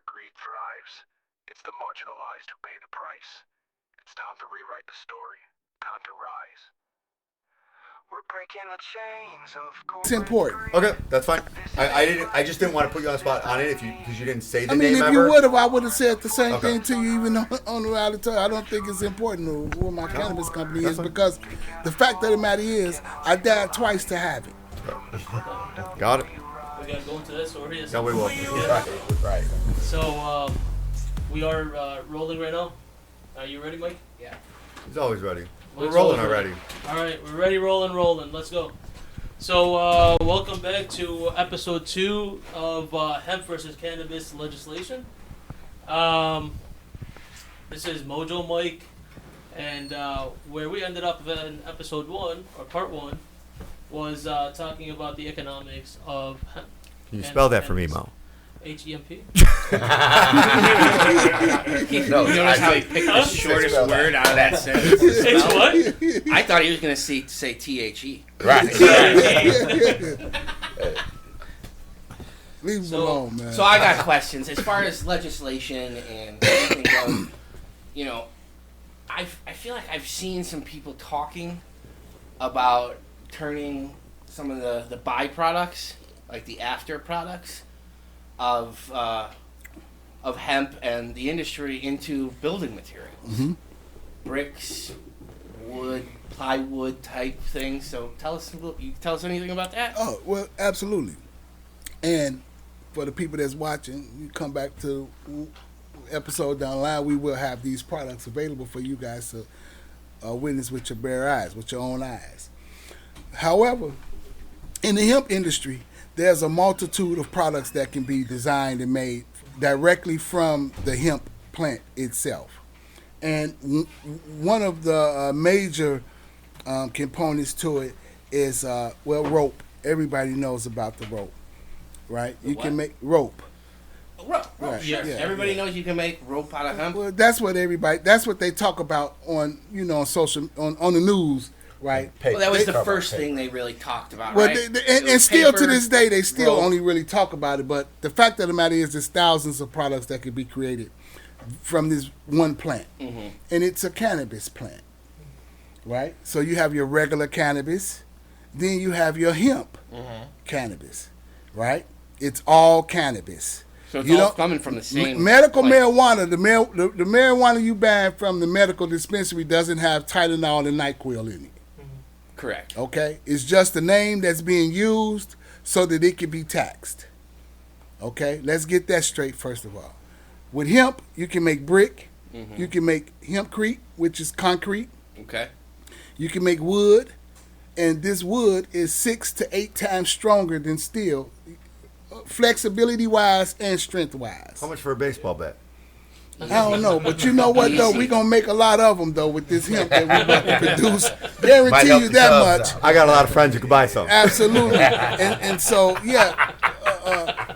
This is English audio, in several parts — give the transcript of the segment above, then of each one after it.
greed thrives. It's the marginalized who pay the price. It's time to rewrite the story. Time to rise. We're breaking the chains of It's important. Okay, that's fine. I just didn't want to put you on the spot on it because you didn't say the I mean, name if ever. you would have, I would have said the same Okay. thing to you even on the rally tour. I don't think it's important who my cannabis company is because the fact of the matter is I died twice to have it. Got it. We gotta go into this or No, we will. Right. So we are rolling right now. Are you ready, Mike? Yeah. He's always ready. We're Mike's rolling always already. All right, we're ready, rolling. Let's go. So welcome back to episode 2 of hemp versus cannabis legislation. This is Mojo Mike, and where we ended up in episode 1 or part 1 was talking about the economics of hemp. Can you spell that for me, Mo? H-E-M-P. You notice how he picked the shortest word out of that sentence? It's what? I thought he was going to say T-H-E. Right. Leave him alone, man. So I got questions. As far as legislation and everything goes, you know, I feel like I've seen some people talking about turning some of the byproducts, like the after products, of hemp and the industry into building materials. Mm-hmm. Bricks, wood, plywood type things. So tell us anything about that? Oh, well, absolutely. And for the people that's watching, you come back to episode down the line, we will have these products available for you guys to witness with your bare eyes, with your own eyes. However, in the hemp industry, there's a multitude of products that can be designed and made directly from the hemp plant itself. And one of the major components to it is, rope. Everybody knows about the rope, right? You can make rope. Rope. Right. Sure. Yeah, Everybody knows you can make rope out of hemp. Well, that's what they talk about on, on social, on the news. Right. Well, that was the first thing they really talked about, well, right? And still to this day, they still rope. only really talk about it. But the fact of the matter is, there's thousands of products that could be created from this one plant. Mm-hmm. And it's a cannabis plant, right? So you have your regular cannabis, then you have your hemp cannabis, right? It's all cannabis. So it's all coming from the same medical plant. marijuana. The marijuana you buy from the medical dispensary doesn't have Tylenol and NyQuil in it. Correct. Okay? It's just a name that's being used so that it can be taxed. Okay? Let's get that straight first of all. With hemp, you can make brick. Mm-hmm. You can make hempcrete, which is concrete. Okay. You can make wood, and this wood is 6 to 8 times stronger than steel, flexibility-wise and strength-wise. How much for a baseball bat? I don't know, but you know what, though? We're going to make a lot of them, though, with this hemp that we're about to produce. Guarantee you that much. I got a lot of friends who could buy some. Absolutely. And so, yeah,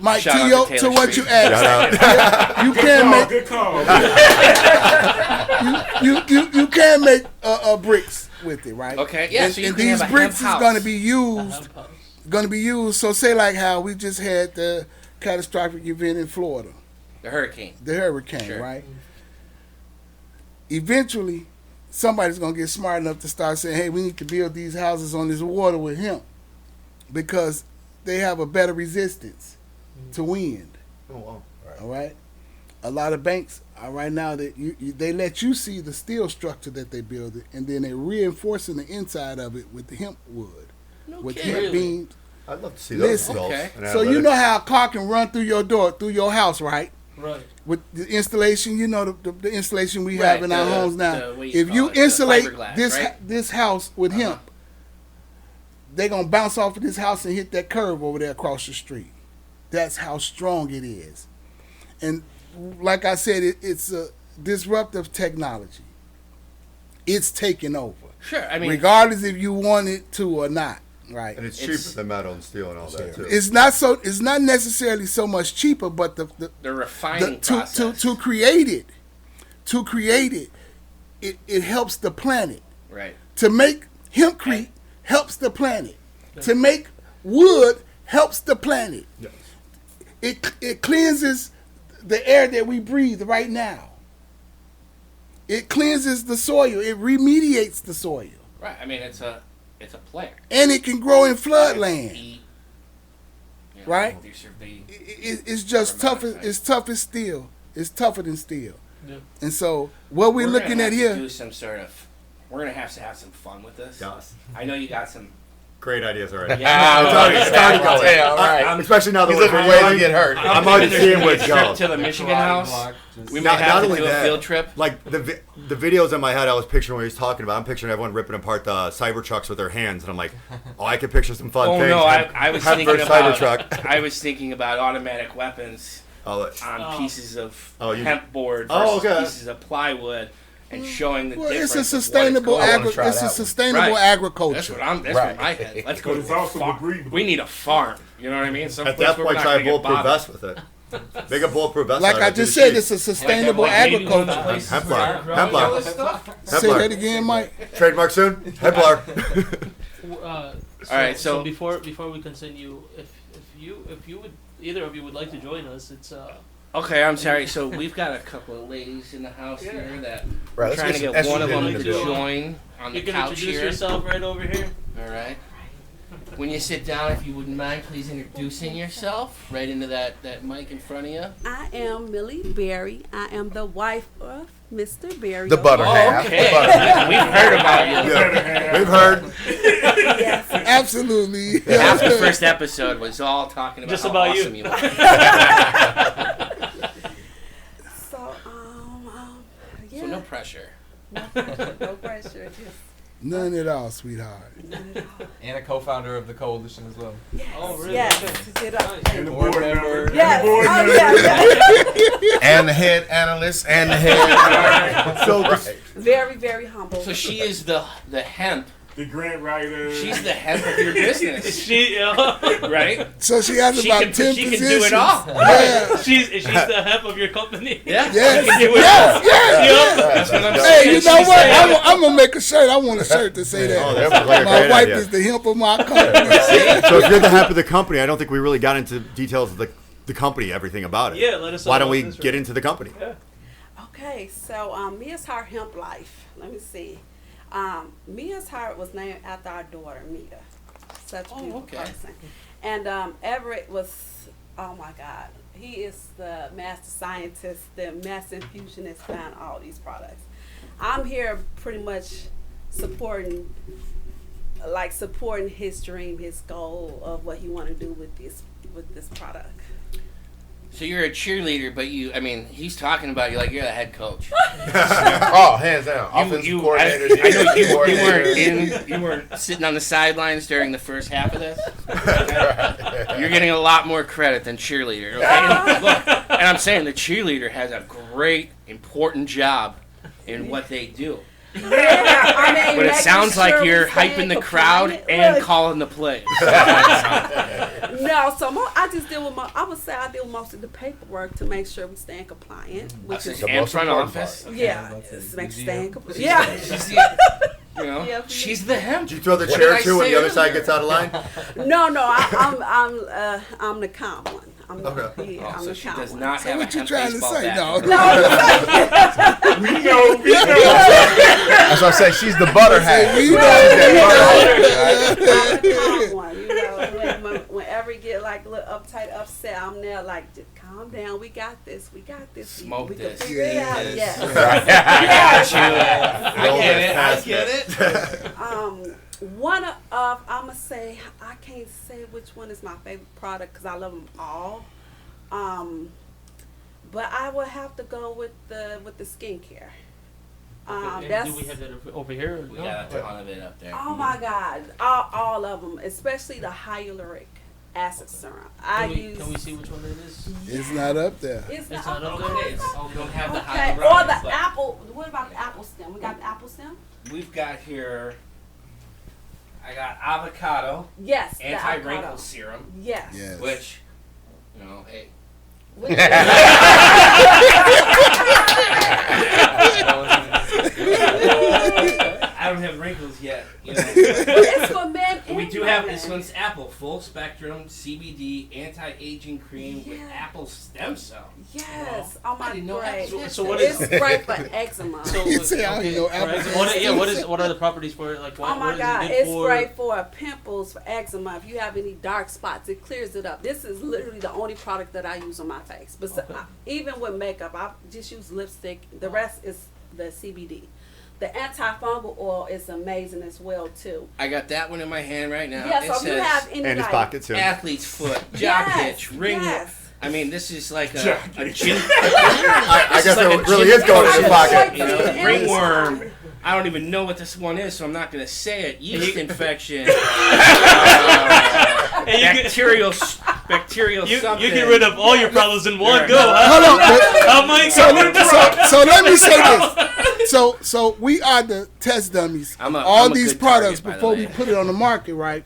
Mike, Shout out to Taylor what you Street. asked, you can make Good call. you can make bricks with it, right? Okay, yeah, And, so you and can these have a bricks hemp is going to house. be used. Going to be used. So say like how we just had the catastrophic event in Florida, The hurricane. the hurricane, Sure. right? Eventually, somebody's going to get smart enough to start saying, hey, we need to build these houses on this water with hemp because they have a better resistance to wind. Oh, wow. All right? A lot of banks are right now that they let you see the steel structure that they build it, and then they're reinforcing the inside of it with the hemp wood, with kidding. hemp beams. I'd love to see those Listen. results. Okay. and So you analytics. know how a car can run through your door, through your house, right? Right. With the installation, the installation we Right, have in our the- homes now. what do you If call you it? The insulate fiberglass, this right? this house with hemp, they're gonna bounce off of this house and hit that curve over there across the street. That's how strong it is. And like I said, it's a disruptive technology. It's taking over. Sure, I mean, Regardless if you want it to or not, right? And it's cheaper than metal and steel and all that, too. It's not necessarily so much cheaper, but the refining to process. create it, it helps the planet. Right. To make hempcrete helps the planet. To make wood helps the planet. Yes. It cleanses the air that we breathe right now. It cleanses the soil. It remediates the soil. Right. I mean, it's a plant. And it can grow in floodland. Eat, Right? It's just tough. It's tough as steel. It's tougher than steel. Yeah. And so what we're looking at here. Do some sort of. We're gonna have to have some fun with this. Yes. I know you got some. Great ideas already. Yeah. It's already going. Yeah, all right. Especially now that He's we're looking way to get hurt. I'm already seeing where it's trip going. to the Michigan house. We might Not have to only do a that, field trip. Like the videos in my head, I was picturing what he was talking about. I'm picturing everyone ripping apart the Cybertrucks with their hands, and I'm like, oh, I could picture some fun Oh things. no, I was Hemp thinking versus about. Cybertruck. I was thinking about automatic weapons on pieces of hemp board versus pieces of plywood, and showing the difference. It's a sustainable agriculture. That's what my head. Let's go to the farm. We need a farm. You know what I mean? At that point, try a bulletproof vest with it. Make a bulletproof vest. Like I just said, it's a sustainable agriculture. Hemplar. Say that again, Mike. Trademark soon. Hemplar. All right, so before we continue, if you would, either of you would like to join us, it's Okay, I'm sorry. So we've got a couple of ladies in the house here that Right, we're trying to get one of them to do. join on the you can couch introduce here. yourself right over here. All right. When you sit down, if you wouldn't mind, please introducing yourself right into that mic in front of you. I am Millie Berry. I am the wife of Mr. Berry. The butter half. Okay. The butter half. We've heard about you. Yeah. We've heard. Yes. Absolutely. Half the first episode was all talking about Just how about awesome you. you are. So, yeah. So no pressure. No pressure. Just None at all, sweetheart. none at all. And a co-founder of the coalition as well. Yes. Oh, really? Yes. Okay. Get up. And the board member. Yes. Oh, yeah. And the head analyst and the head. So Very, very humble. So she is the hemp. The grant writer. She's the hemp of your business, She right? So she has She about can 10 she positions. can do it all. Yeah. she's the hemp of your company. Yeah. Yes. She can do it Yes. all. Yes. That's what I'm Hey, saying. you know She's what? the hemp. I'm gonna make a shirt. I want a shirt to say that. Oh, that's like a My great wife idea. is the hemp of my company. So if you're the hemp of the company, I don't think we really got into details of the company, everything about it. Yeah, let us know Why don't about we this, get right? into the company? Okay, so Mia's Heart Hemp Life. Let me see. Mia's Heart was named after our daughter, Mia. Such a beautiful person. And Everett was, oh my God, he is the master scientist, the master infusionist behind all these products. I'm here pretty much supporting his dream, his goal of what he want to do with this product. So you're a cheerleader, but he's talking about you like you're the head coach. Oh, hands down. Offensive coordinator. I know you coordinator. you weren't sitting on the sidelines during the first half of this. You're getting a lot more credit than cheerleader. Okay? And I'm saying the cheerleader has a great, important job in what they do. Yeah, But it sounds like you're hyping the crowd and Look, calling the plays. no, so I just deal with I would say I deal with most of the paperwork to make sure we stay in compliant. Which is, the And most front important office. yeah, it's make sure stay in compliant. Yeah. Yeah, She's the hemp. Do you throw the What chair did I too when say the other side earlier? gets out of line? I'm the calm one. Okay. Yeah, I'm So the she calm does one. not So have a what you hemp trying to baseball say? bat. No. We know. That's what I say. She's the butter half. We I'm the calm one. You know, whenever you get like a little uptight, upset, I'm there like, just calm down. We got this. We got this. Smoke we this. Can figure it out. Yes. Yeah. I get it. One of I'ma say I can't say which one is my favorite product because I love them all. But I would have to go with the skincare. And That's, do we have that over here? Or We no? got a ton of it up there. oh my God, all of them, especially the hyaluronic acid serum. Can we see which one it is? It's not up there. It's It's not not okay. up there. We don't have the Okay, or hyaluronic, the but apple. What about the apple stem? We got the apple stem. We've got here. I got avocado Yes. the anti-wrinkle avocado. serum, Yes. Yes. which, hey. Which- I don't have wrinkles yet. it's for men we do have this one's apple, full spectrum CBD anti-aging cream with apple stem cell. Yes. Oh my God. So what is it's great for eczema? So You say I don't know apple. what are the properties for it? Like what, Oh my what is God, it good it's for? great for pimples, for eczema. If you have any dark spots, it clears it up. This is literally the only product that I use on my face. But even with makeup, I just use lipstick. The rest is the CBD. The antifungal oil is amazing as well too. I got that one in my hand right now. Yeah, It so if you says have any And his like, pocket too. athlete's foot, jock Yes, hitch, ring. yes. I mean, this is like a I gym. guess like it really is going in his pocket. You know, ringworm. I don't even know what this one is, so I'm not going to say it. Yeast infection. Bacterial something. You get rid of all your problems in one go. Hold on. Oh my God. So let me say this. So we are the test dummies. I'm all a these good products target, by the before we way. put it on the market, right?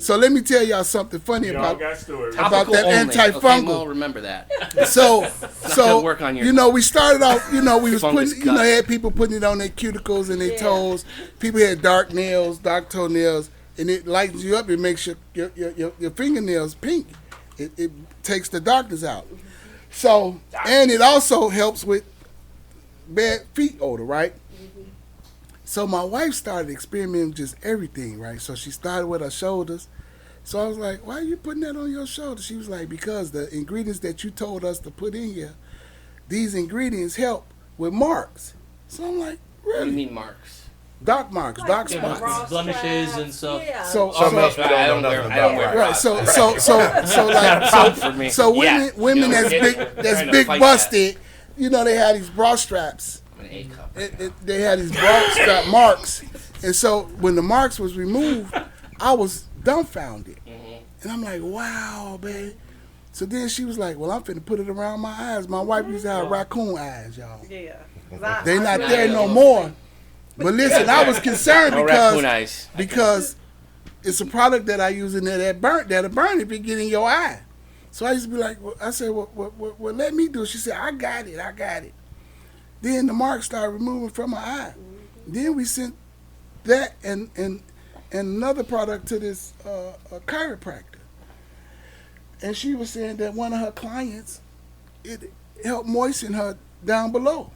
So let me tell y'all something funny Y'all about got stories. about Topical that only. antifungal. Okay, well, remember that. So gonna work on your- you know, we started off, you know, we was fungus putting, you know, guts. had people putting it on their cuticles and their toes. People had dark nails, dark toenails, and it lightens you up. It makes your fingernails pink. It takes the darkness out. So, and it also helps with bad feet odor, right? So my wife started experimenting with just everything, right? So she started with her shoulders. So I was like, why are you putting that on your shoulder? She was like, because the ingredients that you told us to put in here, these ingredients help with marks. So I'm like, What do you really? mean marks? Dark marks, dark spots. Raw Blemishes straps, and stuff. Yeah. So, Something else so we I don't don't know wear. nothing I don't about. wear. right, for me. so Yeah. women You know, that's trying to big fight busted, you know, they had these bra straps. that. An A cup. They had these bra strap marks, and so when the marks was removed, I was dumbfounded, and I'm like, wow, babe. So then she was like, well, I'm finna put it around my eyes. My wife used to have raccoon eyes, y'all. Yeah. They not there no more. But listen, I was concerned No raccoon because eyes. because it's a product that I use in there that'll burn if it get in your eye. So I used to be like, I said, well, let me do it. She said, I got it. Then the marks started removing from my eye. Then we sent that and another product to this a chiropractor. And she was saying that one of her clients, it helped moisten her down below.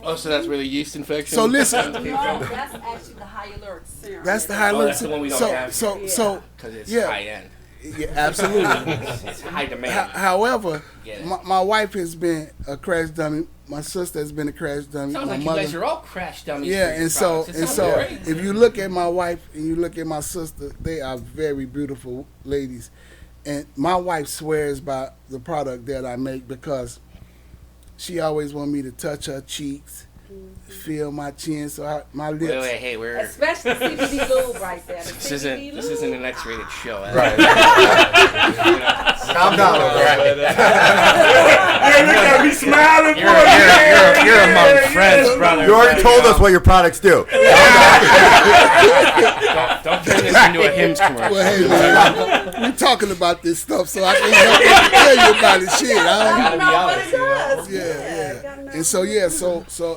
Oh, so that's where the yeast infection. So listen, No, that's actually the hyaluronic serum. that's the Oh, hyaluronic. that's the one we don't have. So Because it's yeah. high end. yeah, absolutely. It's high demand. However, Get it. my wife has been a crash dummy. My sister has been a crash dummy. Sounds My like you mother. guys are all crash dummies. Yeah, for your and so products. It sounds great. if you look at my wife and you look at my sister, they are very beautiful ladies. And my wife swears by the product that I make because she always want me to touch her cheeks, feel my chin, so my lips. Wait, hey, we're. Especially CBD lube right there. The This CBD isn't lube. an X-rated show. Right. Calm down. Hey, look at me smiling for You're among friends, brother. You already told us what your products do. Don't turn this into a Hims commercial. Well, hey man, we talking about this stuff, so I can't help but tell you about this shit. I I know what it does. Yeah. gotta know And so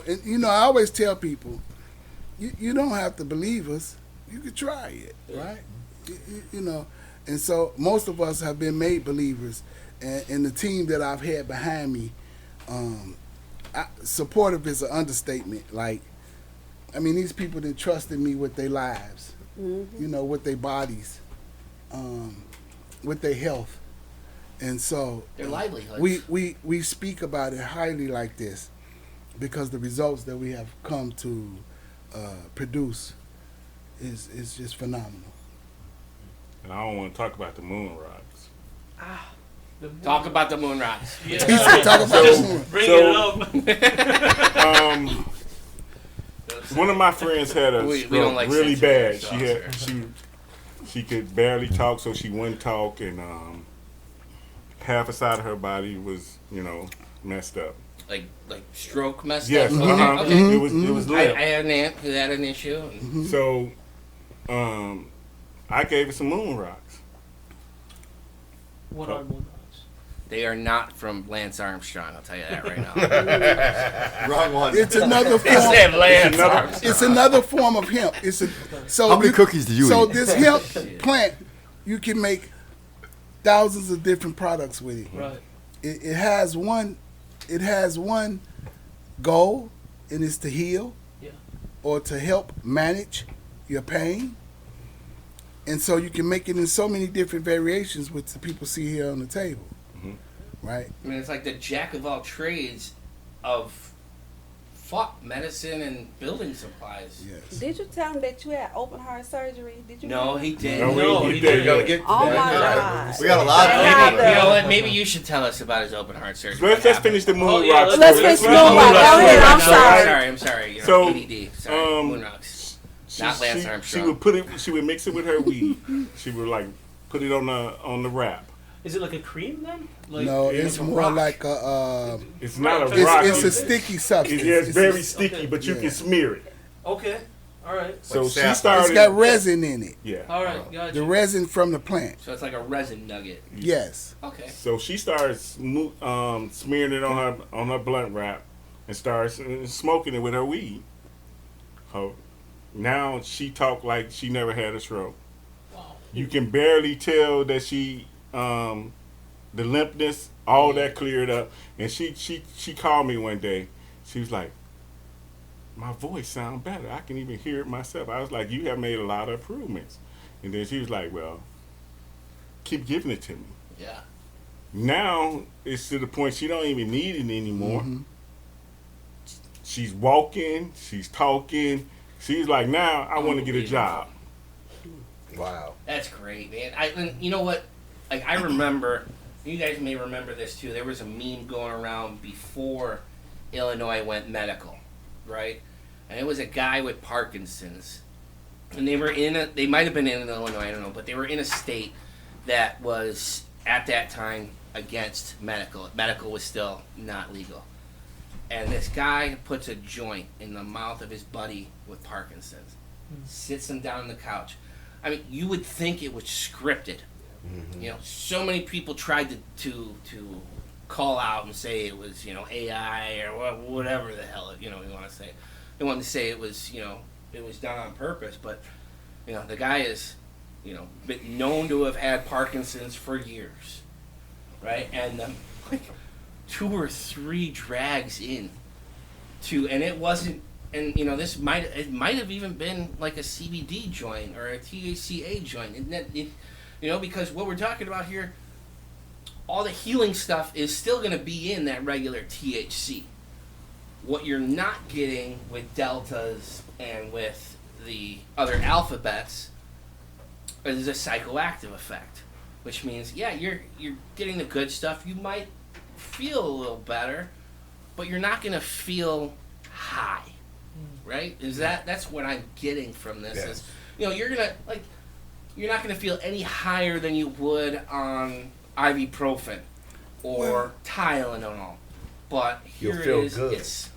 and, you know, I always tell people, you don't have to believe us. You could try it, right? You know, and so most of us have been made believers, and the team that I've had behind me, supportive is an understatement. Like, I mean, these people that trusted me with their lives, you know, with their bodies, with their health, and so Their livelihoods. we speak about it highly like this because the results that we have come to produce is just phenomenal. And I don't want to talk about the moon rocks. Talk about the moon rocks. He said, talk about this one. Bring So- it up. One of my friends had a We stroke don't like really censoring bad. ourselves She could barely talk, so she wouldn't talk, and half a side of her body was, messed up. Like stroke messed Yes, up. Okay. it was I limp. had an aunt who had an issue. So, I gave her some moon rocks. What are moon rocks? They are not from Lance Armstrong. I'll tell you that right now. Wrong one. It's another They form. said Lance Armstrong. It's another form of hemp. So How many cookies do you So eat? this hemp plant, you can make thousands of different products with it. Right. It has one. It has one goal, and it's to heal, Yeah. or to help manage your pain. And so you can make it in so many different variations, which the people see here on the table, right? I mean, it's like the jack of all trades of medicine and building supplies. Yes. Did you tell him that you had open heart surgery? Did you? No, he didn't. No, No, he he did. didn't. Oh my God. We got a lot They of had people. the- You know what? Maybe you should tell us about his open heart surgery. Let's What finish the happened? moon Oh, yeah, rock. let's story. finish Let's Moon Rock. Go ahead, I'm No, sorry. I'm sorry. You're So, EDD. Sorry, Moon Rocks. Not Lance She Armstrong. would put it. She would mix it with her weed. She would like put it on the wrap. Is it like a cream then? Like, No, it's it's a more rock. like a. It's not a It's- rock. It's a sticky substance. It's very a- sticky, okay. but you Yeah. can smear it. Okay. All right. So Like she sap. It's started. got resin in it. Yeah. All right. Gotcha. The resin from the plant. So it's like a resin nugget. Yes. Okay. So she starts smearing it on her blunt wrap and starts smoking it with her weed. Now she talk like she never had a stroke. Wow. You can barely tell that she the limpness, all that cleared up. And she called me one day. She was like, my voice sound better. I can even hear it myself. I was like, you have made a lot of improvements. And then she was like, well, keep giving it to me. Yeah. Now it's to the point she don't even need it anymore. Mm-hmm. She's walking, she's talking. She's like, now I want to get a job. Wow. That's great, man. And you know what? Like I remember, you guys may remember this too. There was a meme going around before Illinois went medical, right? And it was a guy with Parkinson's, and they might have been in Illinois, I don't know, but they were in a state that was at that time against medical. Medical was still not legal. And this guy puts a joint in the mouth of his buddy with Parkinson's, sits him down on the couch. I mean, you would think it was scripted. Mm-hmm. You know, so many people tried to call out and say it was, AI or whatever the hell, you want to say. They wanted to say it was, it was done on purpose, but, the guy is, been known to have had Parkinson's for years, right? And like 2 or 3 drags in and it wasn't, and this might have even been like a CBD joint or a THCA joint, and that because what we're talking about here, all the healing stuff is still going to be in that regular THC. What you're not getting with deltas and with the other alphabets is a psychoactive effect, which means you're getting the good stuff. You might feel a little better, but you're not going to feel high, right? That's what I'm getting from this? Yes. Is you're not going to feel any higher than you would on ibuprofen or Tylenol, but You'll here feel it is. good. It's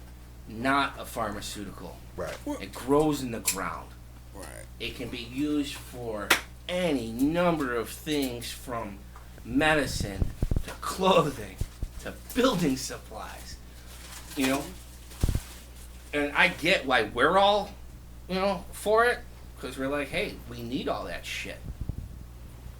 not a pharmaceutical. Right. It grows in the ground. Right. It can be used for any number of things, from medicine to clothing to building supplies. And I get why we're all, for it, because we're like, hey, we need all that shit.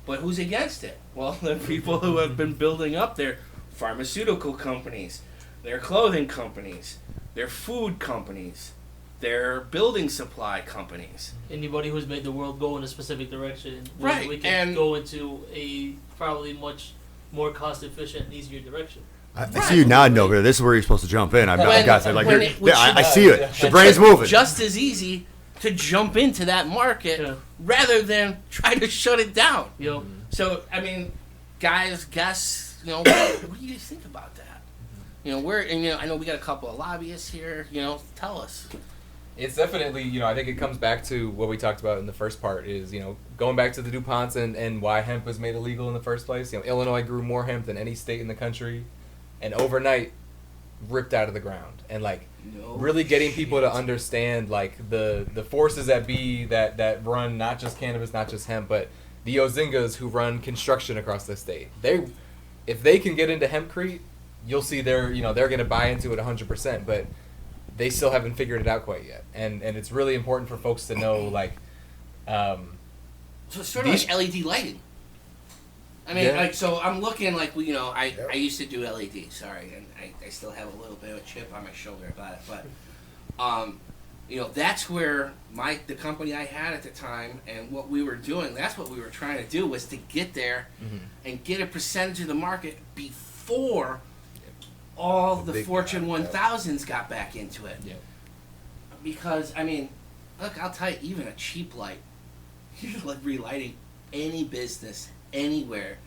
But who's against it? Well, the people who have been building up their pharmaceutical companies, their clothing companies, their food companies, their building supply companies. Anybody who's made the world go in a specific direction, Right, we can and- go into a probably much more cost efficient and easier direction. I see you nodding over there. This is where you're supposed to jump in. I got to like, when you're- it- which I should- see it. The brain's moving. Just as easy to jump into that market rather than try to shut it down. Yo, So, I mean, guys, guests, what do you guys think about that? I know we got a couple of lobbyists here. Tell us. It's definitely, I think it comes back to what we talked about in the first part is, going back to the DuPonts and why hemp was made illegal in the first place. Illinois grew more hemp than any state in the country, and overnight ripped out of the ground. And really getting people to understand the forces that be that run not just cannabis, not just hemp, but the Ozingas who run construction across the state. if they can get into hempcrete, you'll see they're going to buy into it 100%, but they still haven't figured it out quite yet. And it's really important for folks to know, like, so it's sort of like LED lighting. I mean, like, so I'm looking like, I used to do LED, sorry, and I still have a little bit of a chip on my shoulder about it, but, that's where the company I had at the time and what we were doing, that's what we were trying to do, was to get there and get a percentage of the market before all the Fortune 1000s got back into it. Yeah. Because, I mean, look, I'll tell you, even a cheap light, you're like relighting any business, anywhere,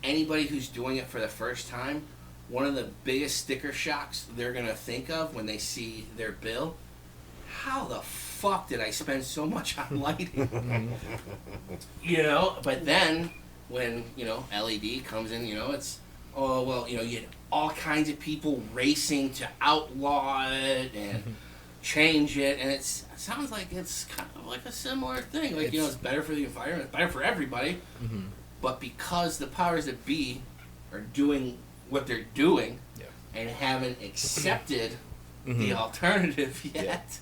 anybody who's doing it for the first time, one of the biggest sticker shocks they're going to think of when they see their bill, how the fuck did I spend so much on lighting? But then when, LED comes in, it's, oh, well, you had all kinds of people racing to outlaw it and change it, and it sounds like it's kind of like a similar thing. Like, it's better for the environment, it's better for everybody, but because the powers that be are doing what they're doing and haven't accepted the alternative yet,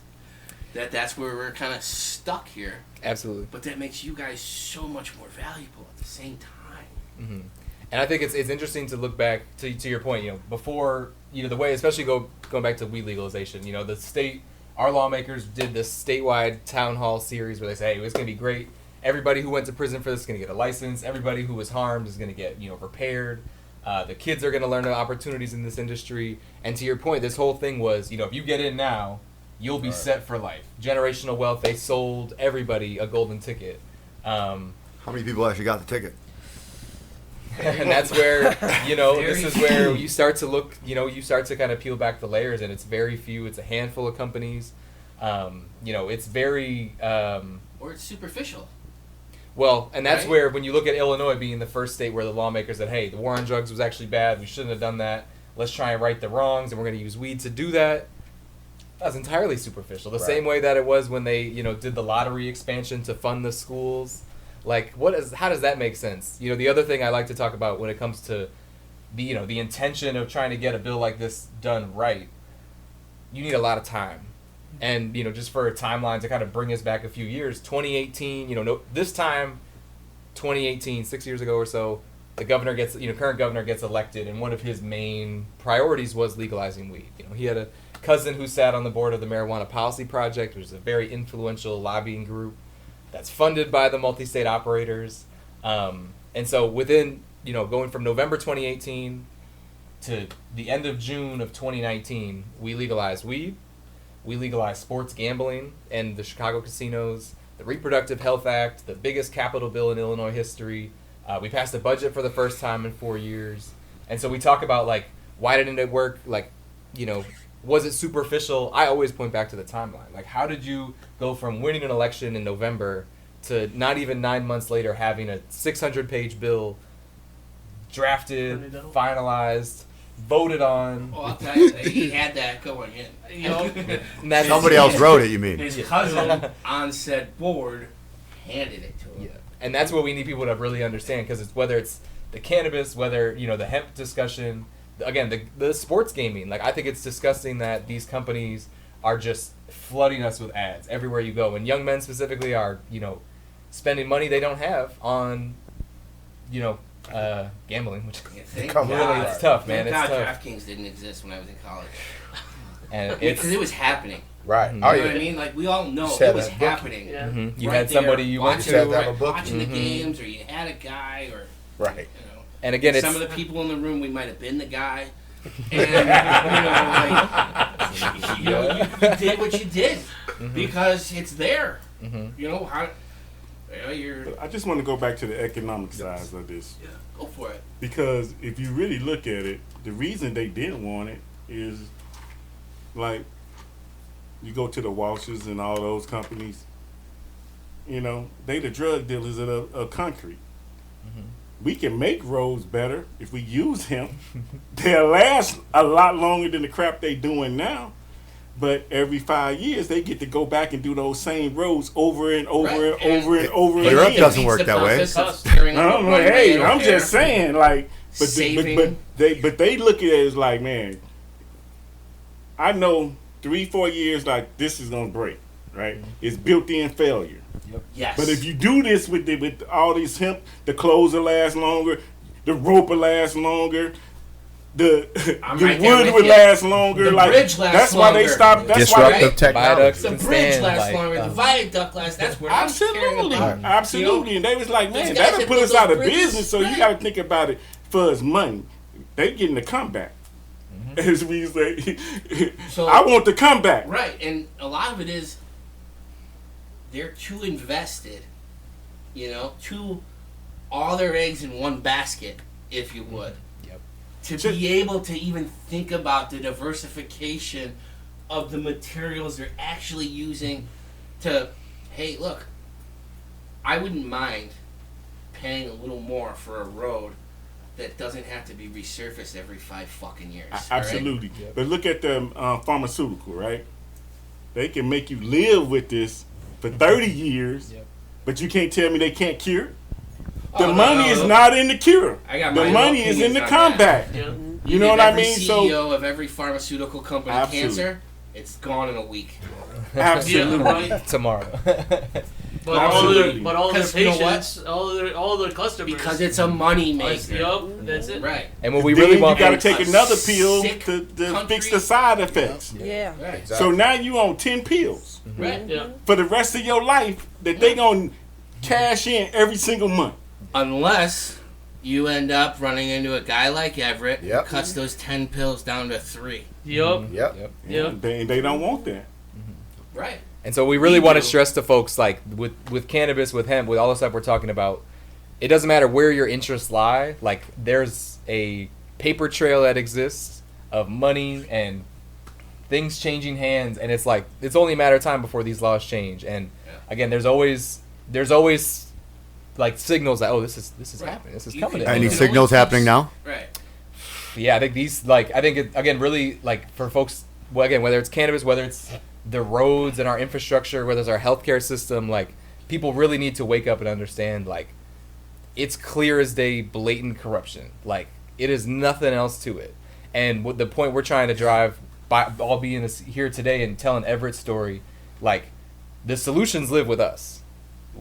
that's where we're kind of stuck here. Absolutely. But that makes you guys so much more valuable at the same time. And I think it's interesting to look back to your point, before, the way, especially going back to weed legalization, the state, our lawmakers did this statewide town hall series where they say, hey, it's going to be great. Everybody who went to prison for this is going to get a license. Everybody who was harmed is going to get, repaired. The kids are going to learn the opportunities in this industry. And to your point, this whole thing was, if you get in now, you'll be set for life. Generational wealth, they sold everybody a golden ticket. How many people actually got the ticket? And that's where, this is where you start to look, you start to kind of peel back the layers, and it's very few. It's a handful of companies. It's very... or it's superficial. Well, and that's where, when you look at Illinois being the first state where the lawmakers said, hey, the war on drugs was actually bad. We shouldn't have done that. Let's try and right the wrongs, and we're going to use weed to do that. That's entirely superficial. The same way that it was when they, did the lottery expansion to fund the schools. Like, how does that make sense? The other thing I like to talk about when it comes to the intention of trying to get a bill like this done right, you need a lot of time. And, just for a timeline to kind of bring us back a few years, 2018, this time, 2018, 6 years ago or so, the governor current governor gets elected, and one of his main priorities was legalizing weed. He had a cousin who sat on the board of the Marijuana Policy Project, which is a very influential lobbying group that's funded by the multi-state operators. And so within, going from November 2018 to the end of June of 2019, we legalized weed, we legalized sports gambling and the Chicago casinos, the Reproductive Health Act, the biggest capital bill in Illinois history. We passed a budget for the first time in 4 years. And so we talk about, like, why didn't it work? Like, was it superficial? I always point back to the timeline. Like, how did you go from winning an election in November to not even 9 months later having a 600-page bill drafted, finalized, voted on? Well, I'll tell you, he had that going in. Somebody else wrote it, you mean? His cousin on said board handed it to him. Yeah. And that's what we need people to really understand, because it's whether it's the cannabis, whether, the hemp discussion, again, the sports gaming. Like, I think it's disgusting that these companies are just flooding us with ads everywhere you go. And young men specifically are, spending money they don't have on, gambling, which it's tough, man. It's tough. DraftKings didn't exist when I was in college. And because it was happening. Right. You know what I mean? Like, we all know it was happening. Yeah. You had somebody you went to. Watching the games, or you had a guy, or... Right. And again, some of the people in the room, we might have been the guy. And, you did what you did. Because it's there. I just want to go back to the economic side of this. Yeah, go for it. Because if you really look at it, the reason they didn't want it is, like, you go to the Walshes and all those companies, they the drug dealers of the country. We can make roads better if we use them. They'll last a lot longer than the crap they doing now. But every 5 years, they get to go back and do those same roads over and over and over and over again. Europe doesn't work that way. I'm just saying, like, saving. But they look at it as like, man, I know 3-4 years like this is gonna break, right? It's built-in failure. Yes. But if you do this with all these hemp, the clothes will last longer, the rope will last longer, the right there wood with will you. last longer. The like bridge lasts that's why they longer. stopped. That's Disruptive why technology. Viaducts The can bridge stand, lasts like, longer. The viaduct lasts. That's where absolutely, I'm absolutely. And they was like, These man, guys that'll that put build us out of those bridges, business. So right. you got to think about it for his money. They getting the comeback, as we say. So- I want the comeback. Right, and a lot of it is they're too invested, too all their eggs in one basket, if you would. Yep. To be able to even think about the diversification of the materials they're actually using to, hey, look, I wouldn't mind paying a little more for a road that doesn't have to be resurfaced every 5 fucking years. Absolutely. Yep. But look at the pharmaceutical, right? They can make you live with this for 30 years, Yep. but you can't tell me they can't cure. Oh, The no, money no, is no. not in the cure. I got The my money is in opinions the on comeback. Yeah. You know what I every mean? CEO So of every pharmaceutical company Absolutely. cancer, it's gone in a week. absolutely. Yeah, right. Tomorrow. But Absolutely. all their 'Cause you know what? patients, all their customers. Because it's a money maker. Yup, that's it. Right. And what we Then really you want got to from- take another pill sick to country. fix the side effects. Yeah. Right. So now you on 10 pills Right. Yeah. for the rest of your life that they gonna cash in every single month. Unless you end up running into a guy like Everett who Yep. cuts those 10 pills down to 3. Yup. Yep. Yep. They don't want that. Right. And so we really We want to do. stress to folks, like with cannabis, with hemp, with all the stuff we're talking about, it doesn't matter where your interests lie. Like there's a paper trail that exists of money and things changing hands, and it's like it's only a matter of time before these laws change. And again, there's always like signals that this is Right. happening, this is You coming. can- in. Any You can signals only happening keep- now? Right. Yeah, I think it, again, really, like, for folks, well, again, whether it's cannabis, whether it's the roads and our infrastructure, whether it's our healthcare system, like, people really need to wake up and understand, like, it's clear as day blatant corruption. Like, it is nothing else to it. And what the point we're trying to drive by all being here today and telling Everett's story, like, the solutions live with us.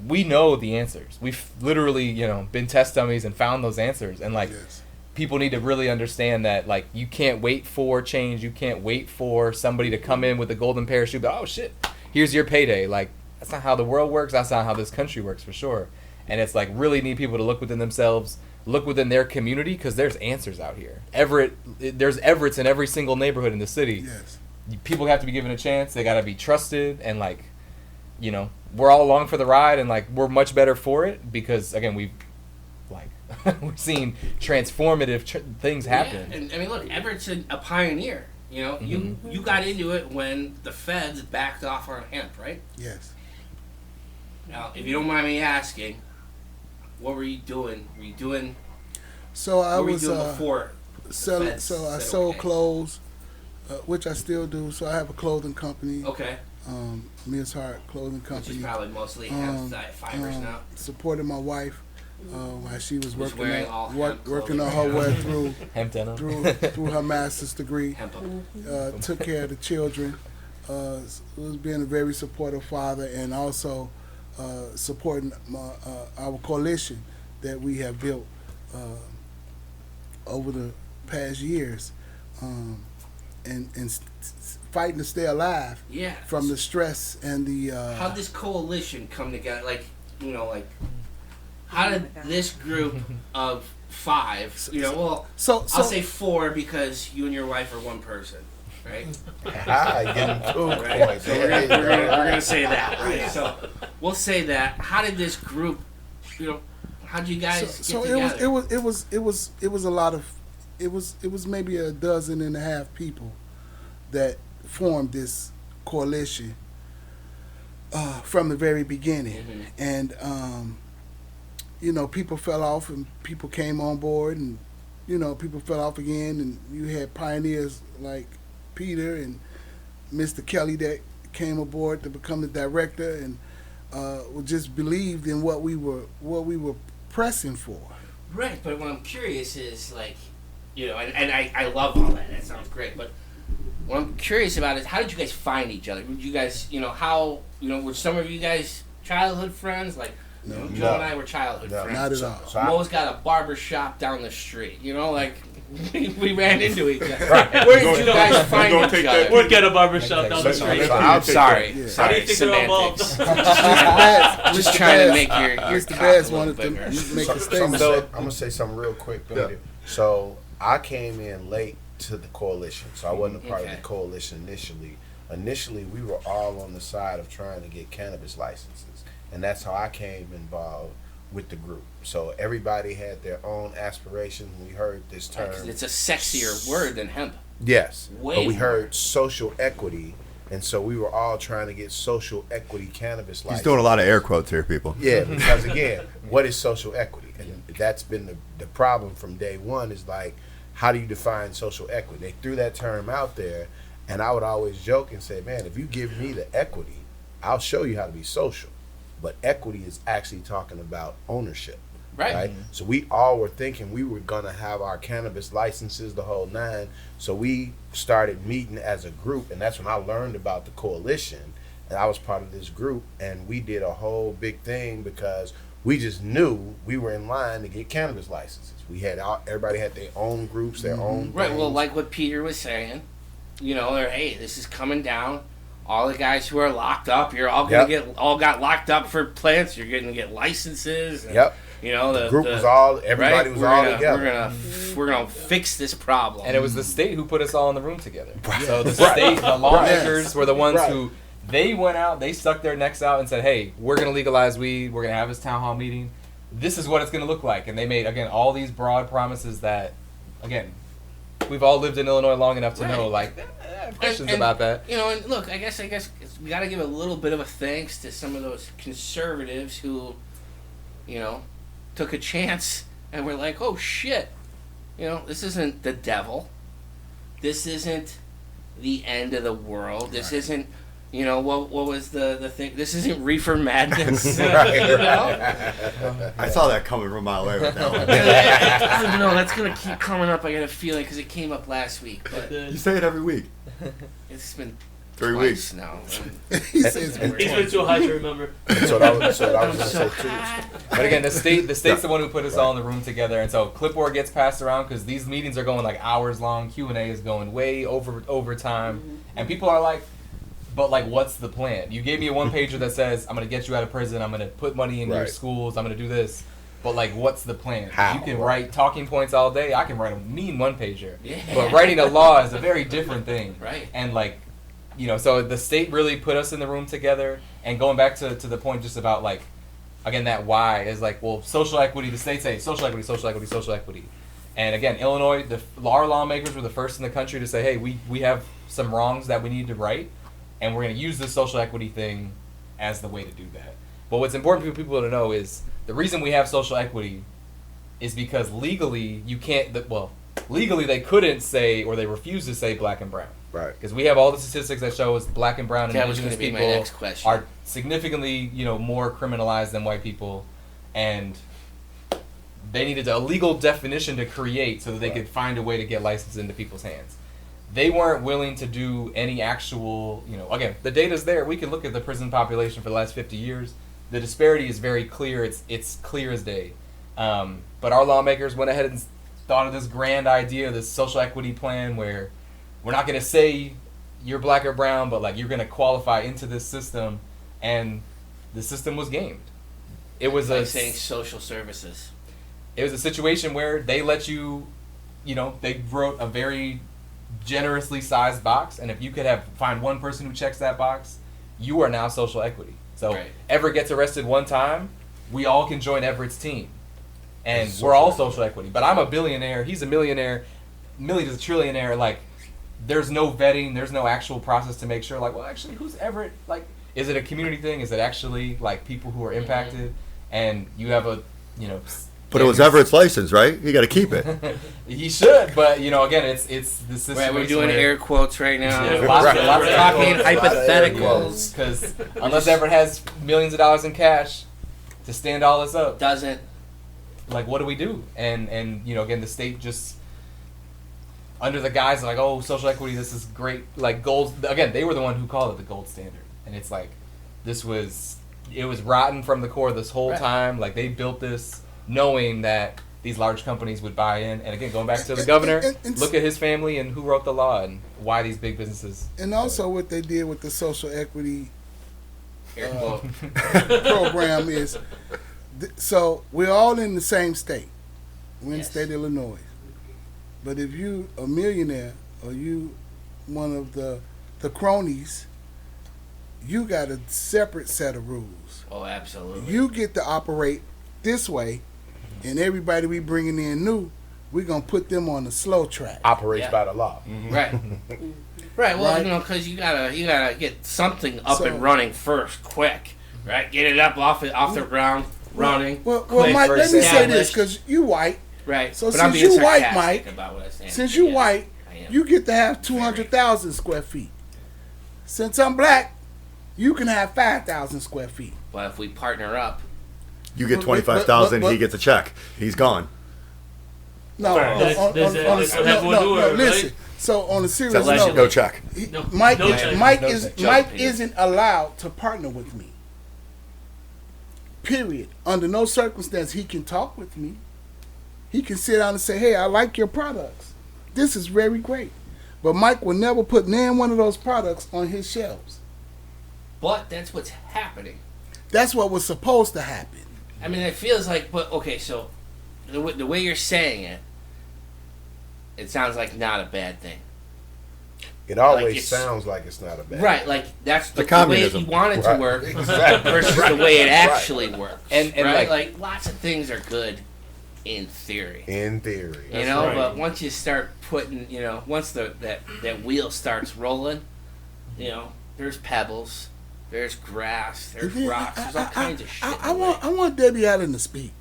We know the answers. We've literally, been test dummies and found those answers. And, like, Yes. people need to really understand that, like, you can't wait for change. You can't wait for somebody to come in with a golden parachute. But, oh shit, here's your payday. Like, that's not how the world works. That's not how this country works, for sure. And it's like really need people to look within themselves, look within their community, because there's answers out here. There's Everetts in every single neighborhood in the city. Yes. People have to be given a chance. They got to be trusted, and like, we're all along for the ride, and like we're much better for it because again we've we're seeing transformative things happen. Yeah. And I mean, look, Everett's a pioneer. You got into it when the feds backed off on hemp, right? Yes. Now, if you don't mind me asking, what were you doing? Were you doing? So I What were you was doing before? selling. feds So I said sold okay? clothes, which I still do. So I have a clothing company, Okay, Mia's Heart Clothing which Company. is probably mostly hemp fibers now. Supported my wife while she was Who's working wearing all hemp working clothing on her right way through Hemp denim. through her master's degree. Hemp. Took care of the children. Was being a very supportive father, and also supporting our coalition that we have built over the past years, and fighting to stay alive Yeah. from the stress and the. How'd this coalition come together? How did this group of 5? I'll say 4 because you and your wife are one person, right? Getting two Right. points. So we're gonna say that, right? So we'll say that. How did this group, how did you guys So get together? it was a lot of it was maybe a dozen and a half people that formed this coalition from the very beginning, and people fell off and people came on board, and people fell off again, and you had pioneers like Peter and Mr. Kelly that came aboard to become the director, and just believed in what we were pressing for. Right, but what I'm curious is like, you know, and I love all that. That sounds great. But what I'm curious about is how did you guys find each other? Did you guys, you know, how, you know, were some of you guys childhood friends? Like, No. Joe and I were childhood No. friends. Not at all. So Mo's got a barber shop down the street. You know, like we ran into each other. Right. Where We're did you gonna- guys we're find gonna each take other? that- Work at a barbershop down the So- street. so I'm Sorry. Yeah. How do you Sorry, think they're involved? semantics. Just trying to make your Mr. cock Bass a little wanted to bigger. make a I'm statement. gonna say something real quick, Billy. So I came in late to the coalition, so I wasn't a part of Okay. the coalition initially. Initially, we were all on the side of trying to get cannabis licenses, and that's how I came involved with the group. So everybody had their own aspirations. We heard this term. 'Cause it's a sexier word than hemp. Yes, Way but we more. heard social equity, and so we were all trying to get social equity cannabis licenses. He's doing a lot of air quotes here, people. Yeah, because again, what is social equity? And that's been the problem from day one is like, how do you define social equity? They threw that term out there, and I would always joke and say, man, if you give me the equity, I'll show you how to be social. But equity is actually talking about ownership. Right. So we all were thinking we were going to have our cannabis licenses, the whole nine. So we started meeting as a group, and that's when I learned about the coalition. And I was part of this group, and we did a whole big thing because we just knew we were in line to get cannabis licenses. We had everybody had their own groups, their own Right. Well, things. like what Peter was saying, you know, they're, hey, this is coming down. All the guys who are locked up, you're all gonna all got locked up for plants. You're gonna get licenses. And, Yep. You know, the group was all, everybody right? was all together. We're gonna fix this problem. And it was the state who put us all in the room together. Right. So the Right. state, the lawmakers Right. were the ones Right. who, they went out, they stuck their necks out and said, hey, we're going to legalize weed. We're going to have this town hall meeting. This is what it's going to look like. And they made, again, all these broad promises that, again, we've all lived in Illinois long enough to know, like, I have questions And, about that. You know, and look, I guess we got to give a little bit of a thanks to some of those conservatives who, you know, took a chance and were like, oh shit, you know, this isn't the devil. This isn't the end of the world. This isn't, you know, what was the thing? This isn't reefer madness. Right. You know? I saw that coming from a mile away with that one. I don't know. That's gonna keep coming up. I got a feeling because it came up last week, but You say it every week. it's been 3 twice weeks. now. He says And- He's been too high to remember. So that was what I I'm was going to so say too. high. But again, the state's the one who put us all in the room together, and so clipboard gets passed around because these meetings are going like hours long. Q&A is going way over time, and people are like, "But like, what's the plan? You gave me a one pager that says I'm gonna get you out of prison. I'm gonna put money in your Right. schools. I'm gonna do this. But like, what's the plan? How? You can write talking points all day. I can write a mean one pager, Yeah. but writing a law is a very different thing. Right. And like, you know, so the state really put us in the room together. And going back to the point just about like, again, that why is like, well, social equity, the state say social equity, social equity, social equity. And again, Illinois, our lawmakers were the first in the country to say, hey, we have some wrongs that we need to right, and we're going to use this social equity thing as the way to do that. But what's important for people to know is the reason we have social equity is because legally you can't, legally they couldn't say, or they refuse to say black and brown. Right. Because we have all the statistics that show us black and brown and That was indigenous gonna be my people next question. are significantly, more criminalized than white people, and they needed a legal definition to create so that they could find a way to get licenses into people's hands. They weren't willing to do any actual, again, the data's there. We can look at the prison population for the last 50 years. The disparity is very clear. It's clear as day. But our lawmakers went ahead and thought of this grand idea, this social equity plan where we're not going to say you're black or brown, but like you're going to qualify into this system, and the system was gamed. It was like saying social services. It was a situation where they let you, they wrote a very generously sized box, and if you could find one person who checks that box, you are now social equity. So Right. Everett gets arrested one time, we all can join Everett's team, and we're all social equity. But I'm a billionaire, he's a millionaire, Millie's a trillionaire. Like, there's no vetting, there's no actual process to make sure. Like, well, actually, who's Everett? Like, is it a community thing? Is it actually like people who are impacted? And you have a, But it was Everett's license, right? You got to keep it. He should, but again, it's the situation. Right, we're doing where- air quotes right now. Yeah, We're lots of talking air quotes. hypotheticals. Because unless Everett has millions of dollars in cash to stand all this up, Doesn't. like, what do we do? And you know, again, the state just under the guise of like, oh, social equity, this is great, like gold. Again, they were the one who called it the gold standard, and it's like it was rotten from the core this whole time. Like they built this knowing that these large companies would buy in. And again, going back to the governor, look at his family and who wrote the law and why these big businesses. And also what they did with the social equity Well, program is, so we're all in the same state. We're in the Yes. state of Illinois. But if you a millionaire or you one of the cronies, you got a separate set of rules. oh, absolutely. You get to operate this way, and everybody we bringing in new, we're gonna put them on the slow track. Operates Yeah. by the law. Right. Right. Well, Right. you know, because you gotta get something up So- and running first, quick. Right. Get it up off the ground, running. Well, quick, Mike, let me say this, established. because you white. Right. So but I'm since being you white, sarcastic Mike, about what I'm saying. Since you Yes, white, I am. you get to have 200,000 square feet. Since I'm black, you can have 5,000 square feet. But if we partner up, You get But- 25,000, but- he gets a check. He's gone. No, There's- there's a- on there's a, a no, no, word, no, right? listen. So on a serious Allegedly. note, No check. No, Mike, no check. Mike No is check. Mike Peter. isn't allowed to partner with me. Period. Under no circumstance he can talk with me. He can sit down and say, "Hey, I like your products. This is very great." But Mike will never put none one of those products on his shelves. but that's what's happening. That's what was supposed to happen. I mean, it feels like, but okay, so the way you're saying it, it sounds like not a bad thing. It always it's- sounds like it's not a bad. Right, like that's the way communism. he wanted to Right. work Exactly. versus Right. the way it Right. actually works. And right? like- lots of things are good in theory. In theory. You That's know, right. but once you start putting, you know, once that wheel starts rolling, you know, there's pebbles, there's grass, there's And then rocks, there's all kinds of shit. I want Debbie Allen to speak.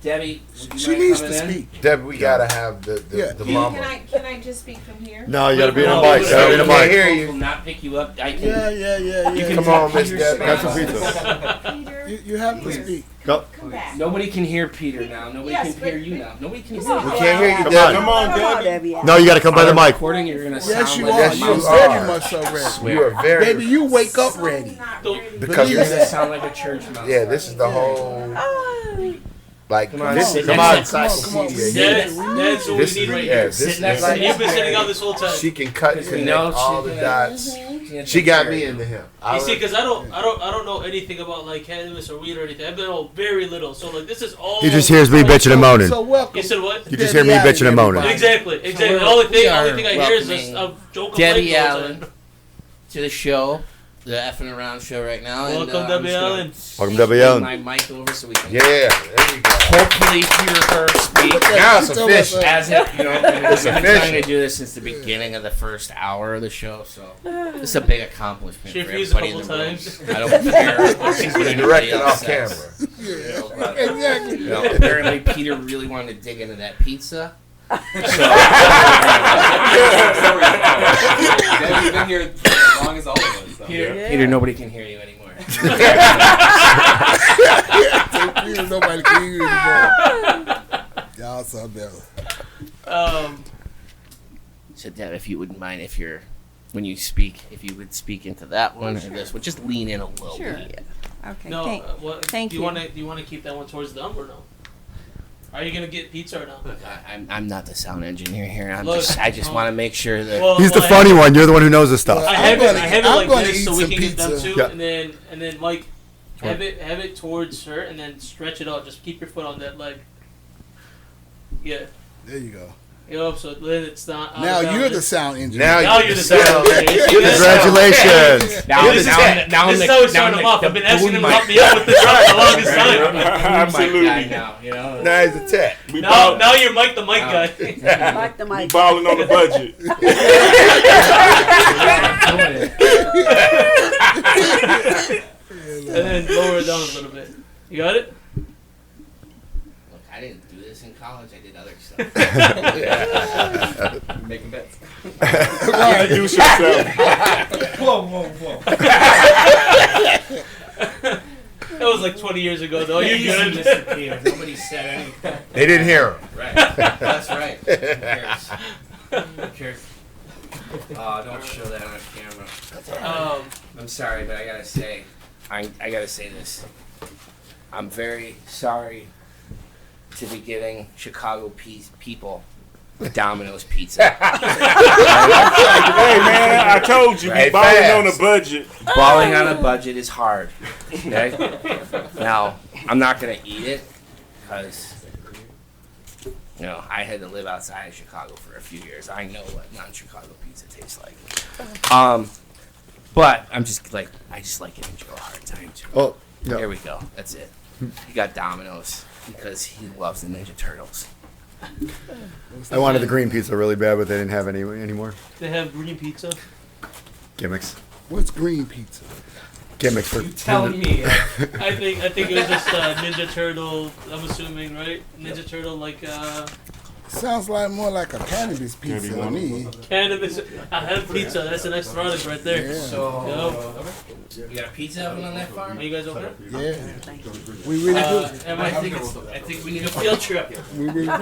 Debbie, would you She mind needs to coming in? speak. Debbie, we gotta have the Yeah. mama. Can I just speak from here? No, you gotta be in No, the mic. we Gotta be in the can't mic. hear Will you. not pick you up. I can. Yeah. can Come talk on, Miss Peter's Debbie. Have some space. pizza. Peter, You have to Peter, speak. Go. come back. Nobody can hear Peter now. Nobody Yes, can hear but- you now. Nobody can Come hear on. you. We can't hear you, Come Debbie. Come on, Debbie. No, you gotta come by the mic. Recording, you're gonna Yes, sound you like are. Yes, You're you very are. much so ready. You are very. Baby, you wake up I'm ready. not Don't- ready. Because You're this gonna is, sound like a church mouse. yeah, this is the whole. Like Come on, this sit is next Come on. to Come on. encyclopedia. That's what we This need is right yeah. here. This Sit is next to like me. You've been sitting on this whole time. she can cut and You connect know, all she the can- dots. Yeah, She got me into him. You see, because I don't know anything about like cannabis or weed or anything. I've been know very little. So like this is all. He just hears me bitching and moaning. So welcome. You said what? You just hear me bitching and moaning. Exactly. we're- The only we thing are I hear is just a welcoming joke of Debbie Mike all the Allen time. to the show, the F'nAround show right now. Welcome, and, I'm Debbie just gonna Allen. Welcome, Debbie bring Allen. my mic over so we can Yeah, there we go. hopefully hear her speak. Now it's official. As it, you know, I mean, It's we've been official. trying to do this since the beginning of the first hour of the show, so this is a big accomplishment She for refused a everybody in couple the room. times. I don't care what anybody Directed else off says. camera. Exactly. You know, apparently Peter really wanted to dig into that pizza. Debbie's been here as long as all of us. So. Peter, nobody can hear you anymore. Nobody can hear you anymore. Y'all so better. So, Dad, if you wouldn't mind, when you speak, if you would speak into that one or this one, just lean in a little Sure. bit. Okay. No, Thank do you you. want to keep that one towards them or no? Are you gonna get pizza or no? Look, I'm not the sound engineer here. Look, I just want to make sure that. Well, He's the well, funny one. You're the one who knows this stuff. I have it. I have it I'm like gonna this, eat so we some can get them pizza. too, Yeah. and then Mike, have it towards her, and then stretch it out. Just keep your foot on that leg. Yeah. There you go. You know, so then it's not. Now down, you're the just- sound engineer. Now you're the sound engineer. Congratulations. Now, This is now, it. now, This is how we start them off. I've been asking him to help me out with the drum for the longest time. Absolutely. Now, you know. Now he's a tech. We Now you're Mike the mic guy. Like the we mic. balling on the budget. And then lower it down a little bit. You got it? Look, I didn't do this in college. I did other stuff. Making bets. Introduce yourself. Whoa. That was like 20 years ago, though. You're Easy, good. Mr. Peter. Nobody said anything. They didn't hear him. Right. That's right. Who cares? Who cares? Oh, don't show that on camera. I'm sorry, but I gotta say, I gotta say this. I'm very sorry to be giving Chicago people Domino's pizza. Hey man, I told you, Right we balling fast. on a budget. Balling on a budget is hard. Okay? Now, I'm not gonna eat it because I had to live outside of Chicago for a few years. I know what non-Chicago pizza tastes like. But I'm just like I just like giving Joe a hard time too. Oh, yeah. There we go. That's it. He got Domino's because he loves the Ninja Turtles. I wanted the green pizza really bad, but they didn't have any anymore. They have green pizza. Gimmicks. What's green pizza? Gimmicks for. You tell me. I think it was just Ninja Turtle. I'm assuming, right? Ninja Turtle, like Sounds like more like a cannabis pizza to me. cannabis. I have pizza. That's the next product right there. Yeah. So, you got a pizza oven on that farm? Are you guys over? Yeah. We really do. I think we need a field trip. We really do. We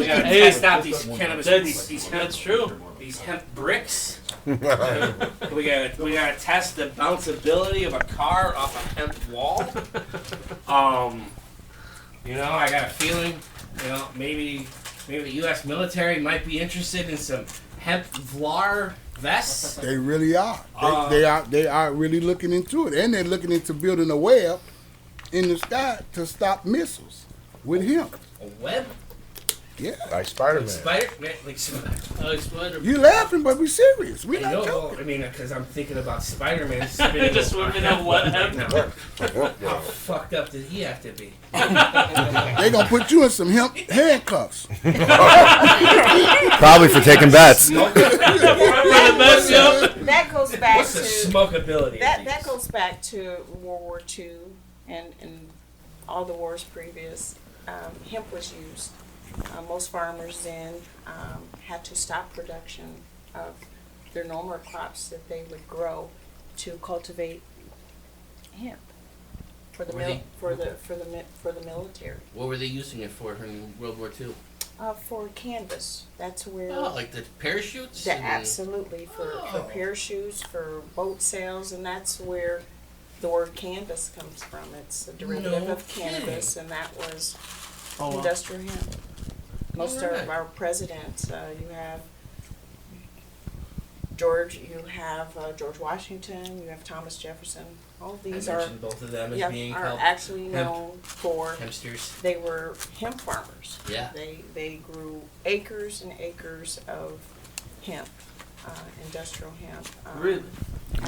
gotta test out these cannabis. These hemp, That's true. these hemp bricks. we gotta test the bounceability of a car off a hemp wall. I got a feeling, maybe the U.S. military might be interested in some hemp Vlar vests. They really are. They are really looking into it, and they're looking into building a web in the sky to stop missiles with him. A web? Yeah. Like Spider-Man. Spider-Man. You laughing, but we serious. We I not know, joking. because I'm thinking about Spider-Man spinning Just swimming up what hemp. How fucked up did he have to be? They gonna put you in some hemp handcuffs. Probably for taking bets. That goes back What's the to smokability? that goes back to World War II and all the wars previous. Hemp was used. Most farmers then had to stop production of their normal crops that they would grow to cultivate hemp for the military. What were they using it for in World War II? For canvas. That's where. Oh, like the parachutes? Absolutely for parachutes, for boat sails, and that's where the word canvas comes from. It's a derivative of cannabis, and that was industrial hemp. Most of our presidents, you have George Washington, you have Thomas Jefferson. All of these are both of them as being actually known for hempsters. They were hemp farmers. Yeah. They grew acres and acres of hemp, industrial hemp. Really?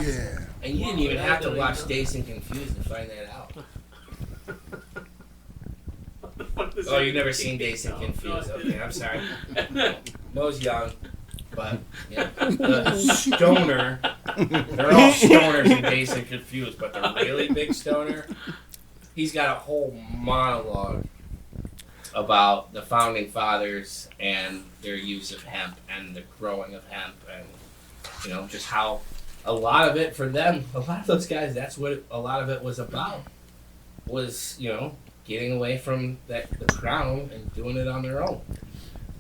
Yeah. And you didn't even have to watch Dazed and Confused to find that out. Oh, you've never seen Dazed and Confused? Okay, I'm sorry. Mo's young, but the stoner. They're all stoners in Dazed and Confused, but the really big stoner, he's got a whole monologue about the founding fathers and their use of hemp and the growing of hemp and just how a lot of it for them, a lot of those guys, that's what a lot of it was about. Was getting away from the crown and doing it on their own.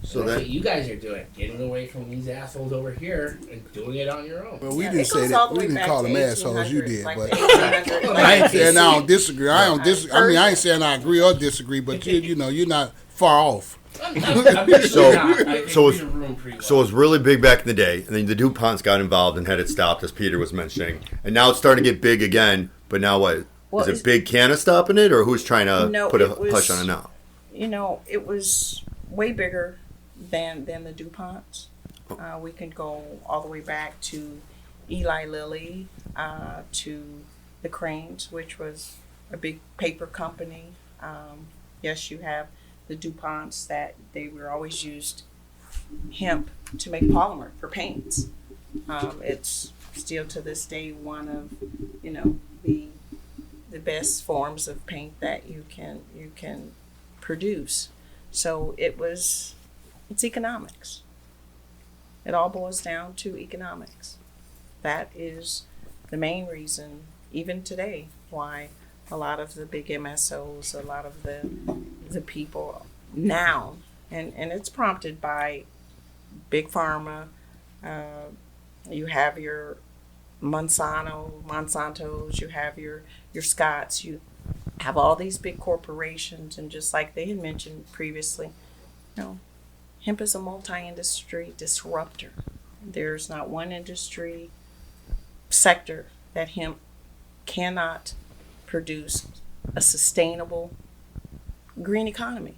So that's what you guys are doing, getting away from these assholes over here and doing it on your own. Well, we didn't say that. We didn't call them assholes. You did, but I ain't saying I don't disagree. I don't disagree. I mean, I ain't saying I agree or disagree, but you're not far off. So it was really big back in the day, and then the DuPonts got involved and had it stopped, as Peter was mentioning, and now it's starting to get big again. But now what? Well, is it Big Canna stopping it, or who's trying to put a hush on it now? It was way bigger than the DuPonts. We can go all the way back to Eli Lilly, to the Cranes, which was a big paper company. Yes, you have the DuPonts that they were always used hemp to make polymer for paints. It's still to this day one of the best forms of paint that you can produce. So it's economics. It all boils down to economics. That is the main reason, even today, why a lot of the big MSOs, a lot of the people now, and it's prompted by big pharma. You have your Monsantos, you have your Scotts, you have all these big corporations, and just like they had mentioned previously, hemp is a multi-industry disruptor. There's not one industry sector that hemp cannot produce a sustainable green economy.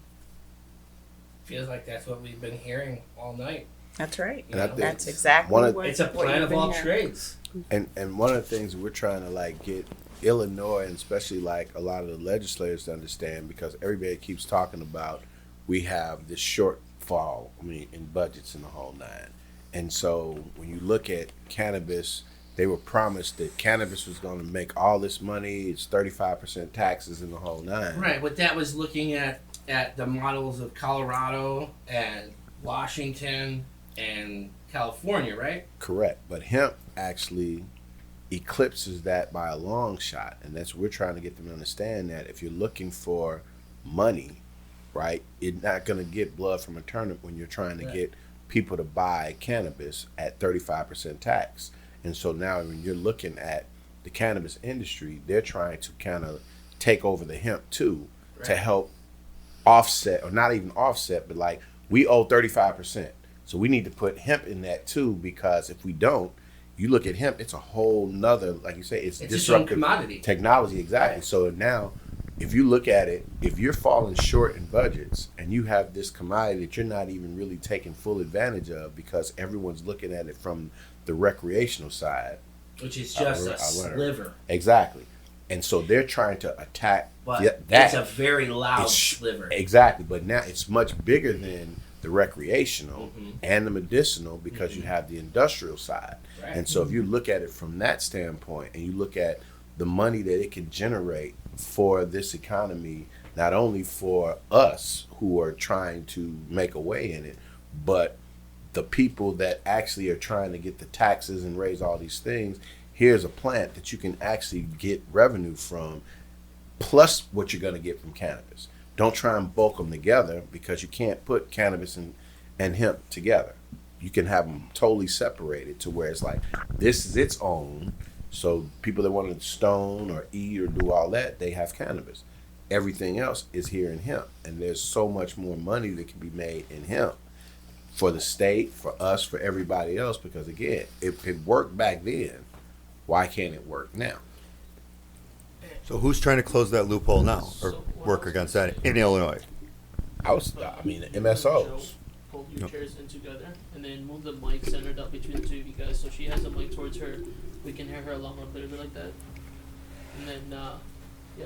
Feels like that's what we've been hearing all night. That's right. And I think That's exactly what it's a plan of all trades. And one of the things we're trying to like get Illinois and especially like a lot of the legislators to understand, because everybody keeps talking about we have this shortfall, in budgets and the whole nine. And so when you look at cannabis, they were promised that cannabis was going to make all this money. It's 35% taxes in the whole nine. Right, but that was looking at the models of Colorado and Washington and California, right? Correct. But hemp actually eclipses that by a long shot. And that's what we're trying to get them to understand, that if you're looking for money, right, you're not going to get blood from a turnip when you're trying to get people to buy cannabis at 35% tax. And so now when you're looking at the cannabis industry, they're trying to kind of take over the hemp too, to help offset, or not even offset, but like we owe 35%. So we need to put hemp in that too, because if we don't, you look at hemp, it's a whole nother, like you say, it's disruptive commodity technology. Exactly. Right. So now if you look at it, if you're falling short in budgets and you have this commodity that you're not even really taking full advantage of because everyone's looking at it from the recreational side, which is just a sliver. Exactly. And so they're trying to attack that. It's a very loud sliver. Exactly. But now it's much bigger than the recreational and the medicinal, because you have the industrial side. Right. And so if you look at it from that standpoint and you look at the money that it can generate for this economy, not only for us who are trying to make a way in it, but the people that actually are trying to get the taxes and raise all these things, here's a plant that you can actually get revenue from, plus what you're going to get from cannabis. Don't try and bulk them together, because you can't put cannabis and hemp together. You can have them totally separated to where it's like, this is its own. So people that want to stone or eat or do all that, they have cannabis. Everything else is here in hemp. And there's so much more money that can be made in hemp for the state, for us, for everybody else. Because again, if it worked back then, why can't it work now? So who's trying to close that loophole now, or work against that in Illinois? MSOs. Pull your chairs in together and then move the mic centered up between the two of you guys, so she has the mic towards her. We can hear her a lot more clearly like that. And then,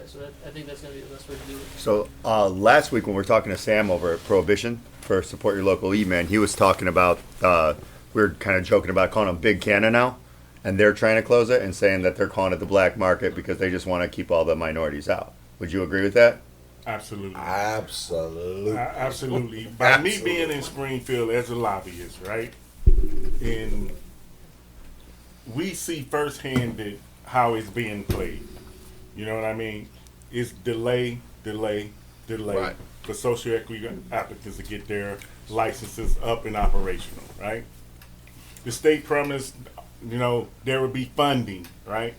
so I think that's going to be the best way to do it. So last week when we were talking to Sam over at Prohibition for Support Your Local E-Man, he was talking about, we were kind of joking about calling them Big Canna now, and they're trying to close it and saying that they're calling it the black market because they just want to keep all the minorities out. Would you agree with that? Absolutely. Absolutely. By me being in Springfield as a lobbyist, right? And we see firsthand how it's being played. You know what I mean? It's delay right. for socioeconomic applicants to get their licenses up and operational, right? The state promised, there would be funding, right?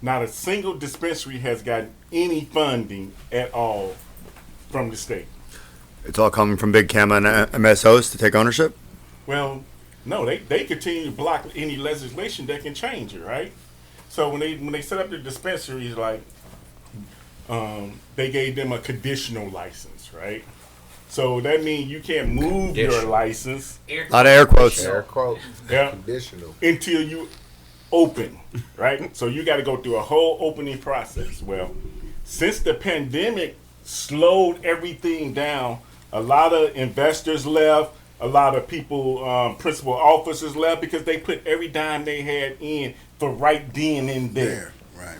Not a single dispensary has gotten any funding at all from the state. It's all coming from Big Cam and MSOs to take ownership? Well, no, they continue to block any legislation that can change it, right? So when they set up the dispensaries, like, they gave them a conditional license, right? So that means you can't move your license. A lot of air quotes. Yeah. Conditional. Until you open, right? So you got to go through a whole opening process. Well, since the pandemic slowed everything down, a lot of investors left, a lot of people, principal officers left, because they put every dime they had in for right then and there. Right.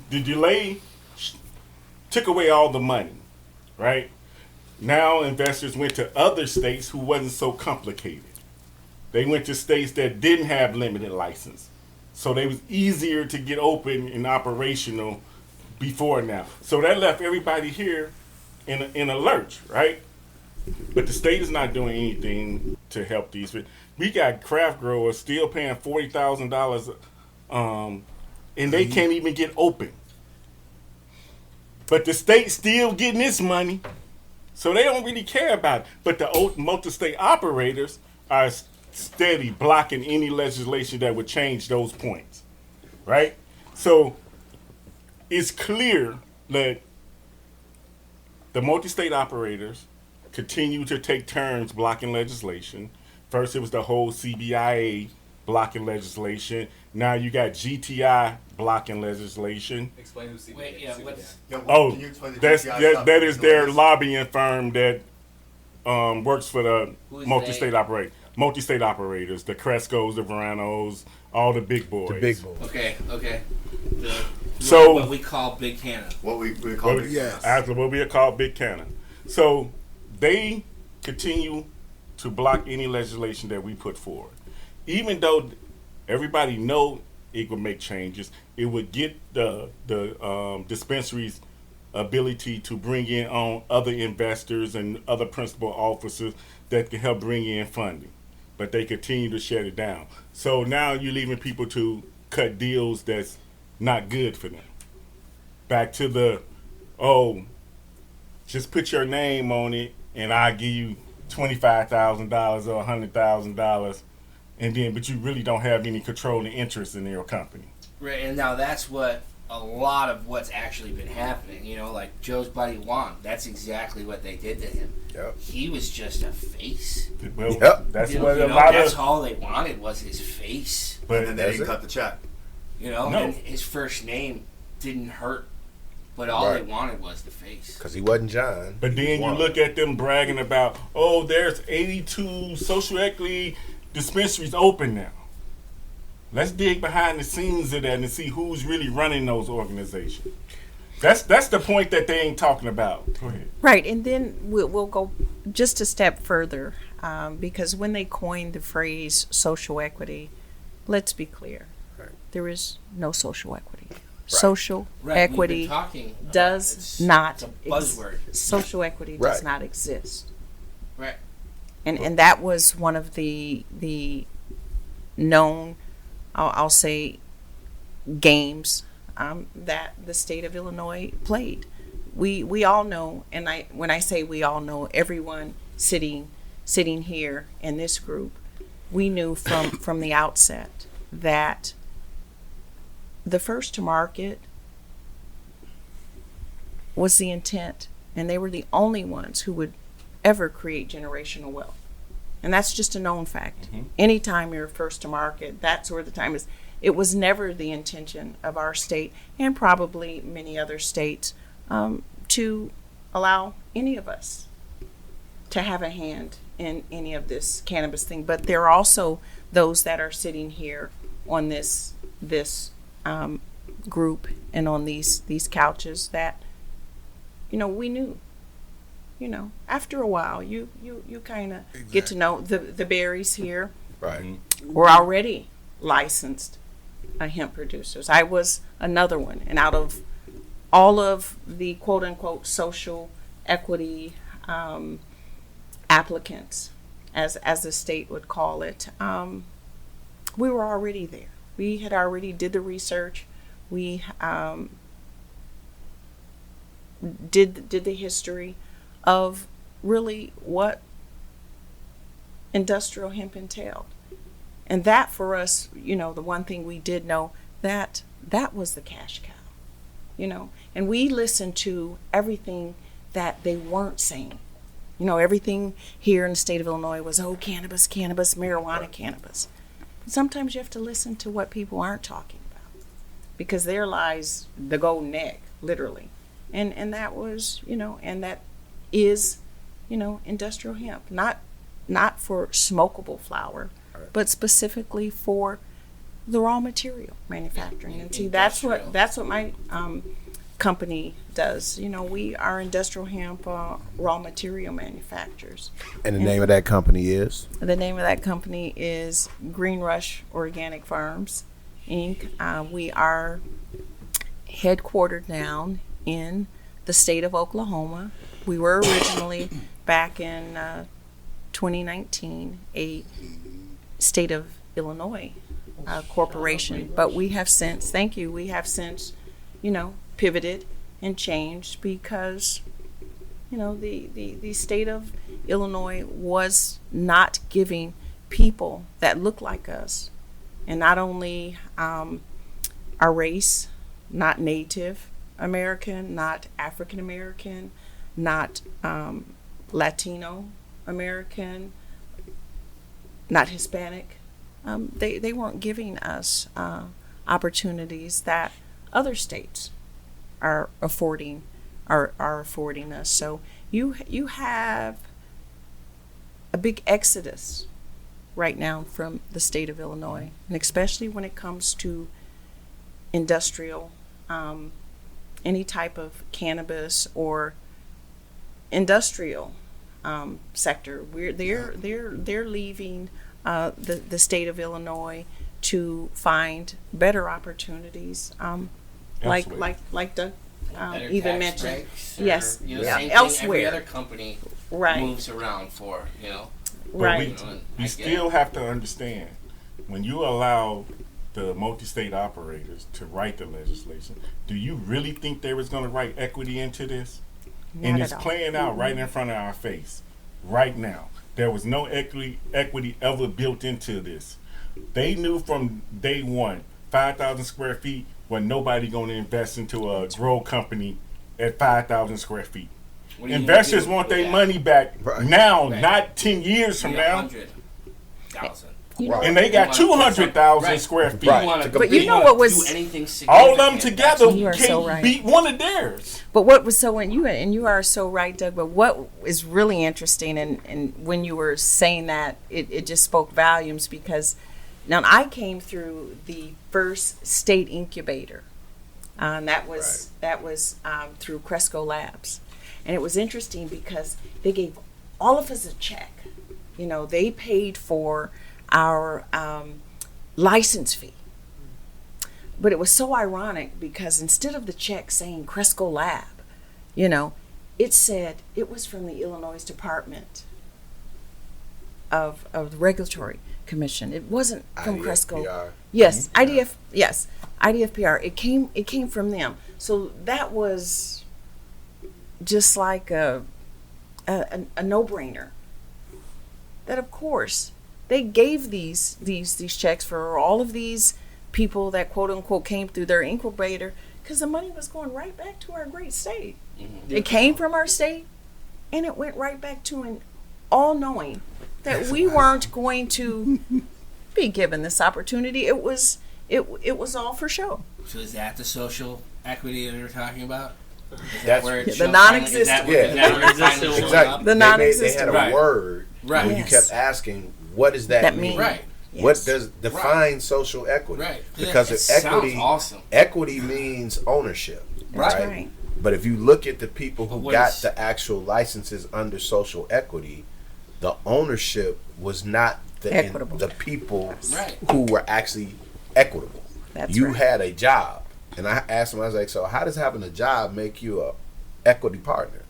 The delay took away all the money, right? Now investors went to other states who wasn't so complicated. They went to states that didn't have limited license. So they was easier to get open and operational before now. So that left everybody here in a lurch, right? But the state is not doing anything to help these. We got craft growers still paying $40,000, and they can't even get open. But the state's still getting its money, so they don't really care about it. But the multi-state operators are steady blocking any legislation that would change those points, right? So it's clear that the multi-state operators continue to take turns blocking legislation. First, it was the whole CBIA blocking legislation. Now you got GTI blocking legislation. Explain who CBA Wait, is. yeah, what's Can you explain the That GTI is stuff? their lobbying firm that works for the Who's multi-state they? multi-state operators, the Crescos, the Veranos, all the big boys. The big boy. okay? So- what we call Big Canada. What we call it. Yes. After what we call Big Cannon. So they continue to block any legislation that we put forward. Even though everybody know it would make changes, it would get the dispensaries ability to bring in on other investors and other principal officers that can help bring in funding. But they continue to shut it down. So now you're leaving people to cut deals that's not good for them. Back to the, just put your name on it and I'll give you $25,000 or $100,000, and then but you really don't have any controlling interest in your company. Right, and now that's what a lot of what's actually been happening. You know, like Joe's buddy Wong. That's exactly what they did to him. Yep. He was just a face. Well, Yep. that's You what know, a lot that's of. all they wanted was his face. But And then they didn't cut the check. You know, No. and his first name didn't hurt, but all Right. they wanted was the face. Because he wasn't John. But then you look at them bragging about, there's 82 social equity dispensaries open now. Let's dig behind the scenes of that and see who's really running those organizations. That's the point that they ain't talking about. Go ahead. Right, and then we'll go just a step further because when they coined the phrase social equity, let's be clear, there is no social equity. Social Right, equity we've been talking about does it. not It's a buzzword. social equity Right. does not exist. Right. And that was one of the known, I'll say, games that the state of Illinois played. We all know, and when I say we all know, everyone sitting here in this group, we knew from the outset that the first to market was the intent, and they were the only ones who would ever create generational wealth. And that's just a known fact. Anytime you're first to market, that's where the time is. It was never the intention of our state, and probably many other states, to allow any of us to have a hand in any of this cannabis thing. But there are also those that are sitting here on this group and on these couches that, we knew. After a while, you kind of get to know the berries here. Right. Were already licensed hemp producers. I was another one, and out of all of the quote unquote social equity applicants, as the state would call it, we were already there. We had already did the research. We did the history of really what industrial hemp entailed. And that for us, the one thing we did know, that was the cash cow, and we listened to everything that they weren't saying. Everything here in the state of Illinois was, cannabis, marijuana, cannabis. Sometimes you have to listen to what people aren't talking about, because there lies the golden egg, literally. And that was, and that is, industrial hemp, not for smokable flower, but specifically for the raw material manufacturing. And see, that's what my company does. We are industrial hemp raw material manufacturers. And the name of that company is? The name of that company is Green Rush Organic Farms, Inc. We are headquartered down in the state of Oklahoma. We were originally back in 2019 a state of Illinois corporation, but we have since, pivoted and changed because, the state of Illinois was not giving people that look like us, and not only our race, not Native American, not African American, not Latino American, not Hispanic. They weren't giving us opportunities that other states are affording us. So you have a big exodus right now from the state of Illinois, and especially when it comes to industrial, any type of cannabis or industrial sector. They're leaving the state of Illinois to find better opportunities, like Doug Better even tax mentioned. breaks or, Yes, same thing elsewhere. every other company moves around for, But Right. we still have to understand, when you allow the multi-state operators to write the legislation, do you really think they was going to write equity into this? Not And at it's all. playing out right in front of our face, right now. There was no equity ever built into this. They knew from day one, 5,000 square feet, was nobody going to invest into a grow company at 5,000 square feet. What are you Investors gonna do want with their that? money back now, Right. not 10 years from now. 100,000. And they got 200,000 Right. square feet. Right. But you know what was- do anything All of them significant. together You are can't so right. beat one of theirs. But what was so when you are so right, Doug. But what is really interesting, and when you were saying that, it just spoke volumes because now I came through the first state incubator, and that was through Cresco Labs, and it was interesting because they gave all of us a check. They paid for our license fee. But it was so ironic because instead of the check saying Cresco Lab, it said it was from the Illinois Department of the Regulatory Commission. It wasn't from Cresco. IDFPR. Yes, IDFPR. It came from them. So that was just like a no-brainer. That of course they gave these checks for all of these people that quote unquote came through their incubator because the money was going right back to our great state. Mhm. It came from our state and it went right back to an all knowing that we weren't going to be given this opportunity. It was all for show. So is that the social equity that we're talking about? Is that That's- where it The shows non-existent. Is that where it finally shows Exactly. up? The They non-existent. had a Right. word. Right. When Yes. you kept asking, what does that That mean? mean- Right. What Yes. does define social equity? Right. Because it if sounds equity, awesome. equity means ownership. That's right? right. But if you look at the people But who what got is- the actual licenses under social equity, the ownership was not Equitable. the people Right. who were actually equitable. That's you right. had a job. And I asked him, I was like, so how does having a job make you a equity partner?